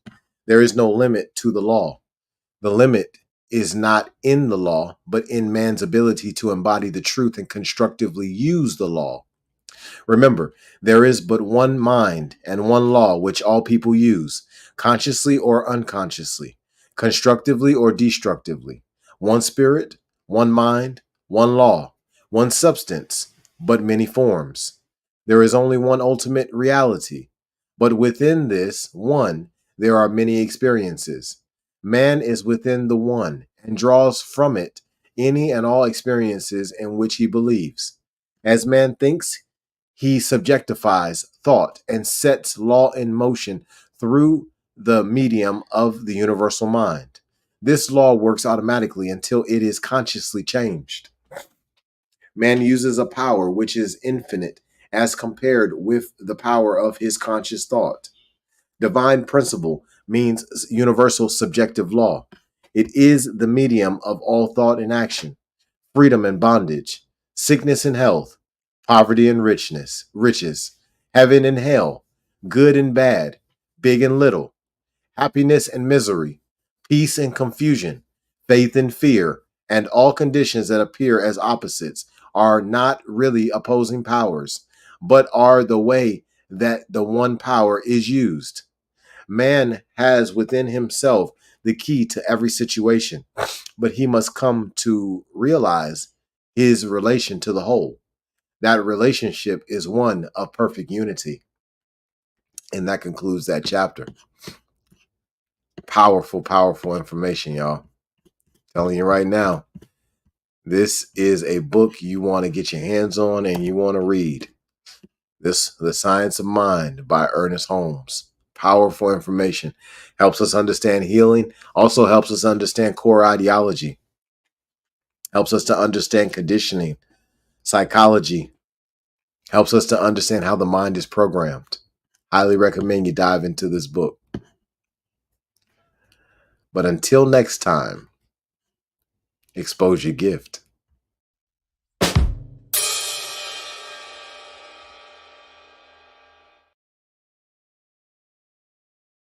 Speaker 1: There is no limit to the law. The limit is not in the law, but in man's ability to embody the truth and constructively use the law. Remember, there is but one mind and one law which all people use, consciously or unconsciously, constructively or destructively. One spirit, one mind, one law, one substance, but many forms. There is only one ultimate reality, but within this one, there are many experiences. Man is within the one and draws from it any and all experiences in which he believes. As man thinks, he subjectifies thought and sets law in motion through the medium of the universal mind. This law works automatically until it is consciously changed. Man uses a power which is infinite as compared with the power of his conscious thought. Divine principle means universal subjective law. It is the medium of all thought and action, freedom and bondage, sickness and health, poverty and riches, heaven and hell, good and bad, big and little, happiness and misery, peace and confusion, faith and fear, and all conditions that appear as opposites are not really opposing powers, but are the way that the one power is used. Man has within himself the key to every situation, but he must come to realize his relation to the whole. That relationship is one of perfect unity. And that concludes that chapter. Powerful, powerful information, y'all. Telling you right now, this is a book you want to get your hands on and you want to read. This, The Science of Mind by Ernest Holmes. Powerful information. Helps us understand healing. Also helps us understand core ideology. Helps us to understand conditioning, psychology. Helps us to understand how the mind is programmed. Highly recommend you dive into this book. But until next time, expose your gift.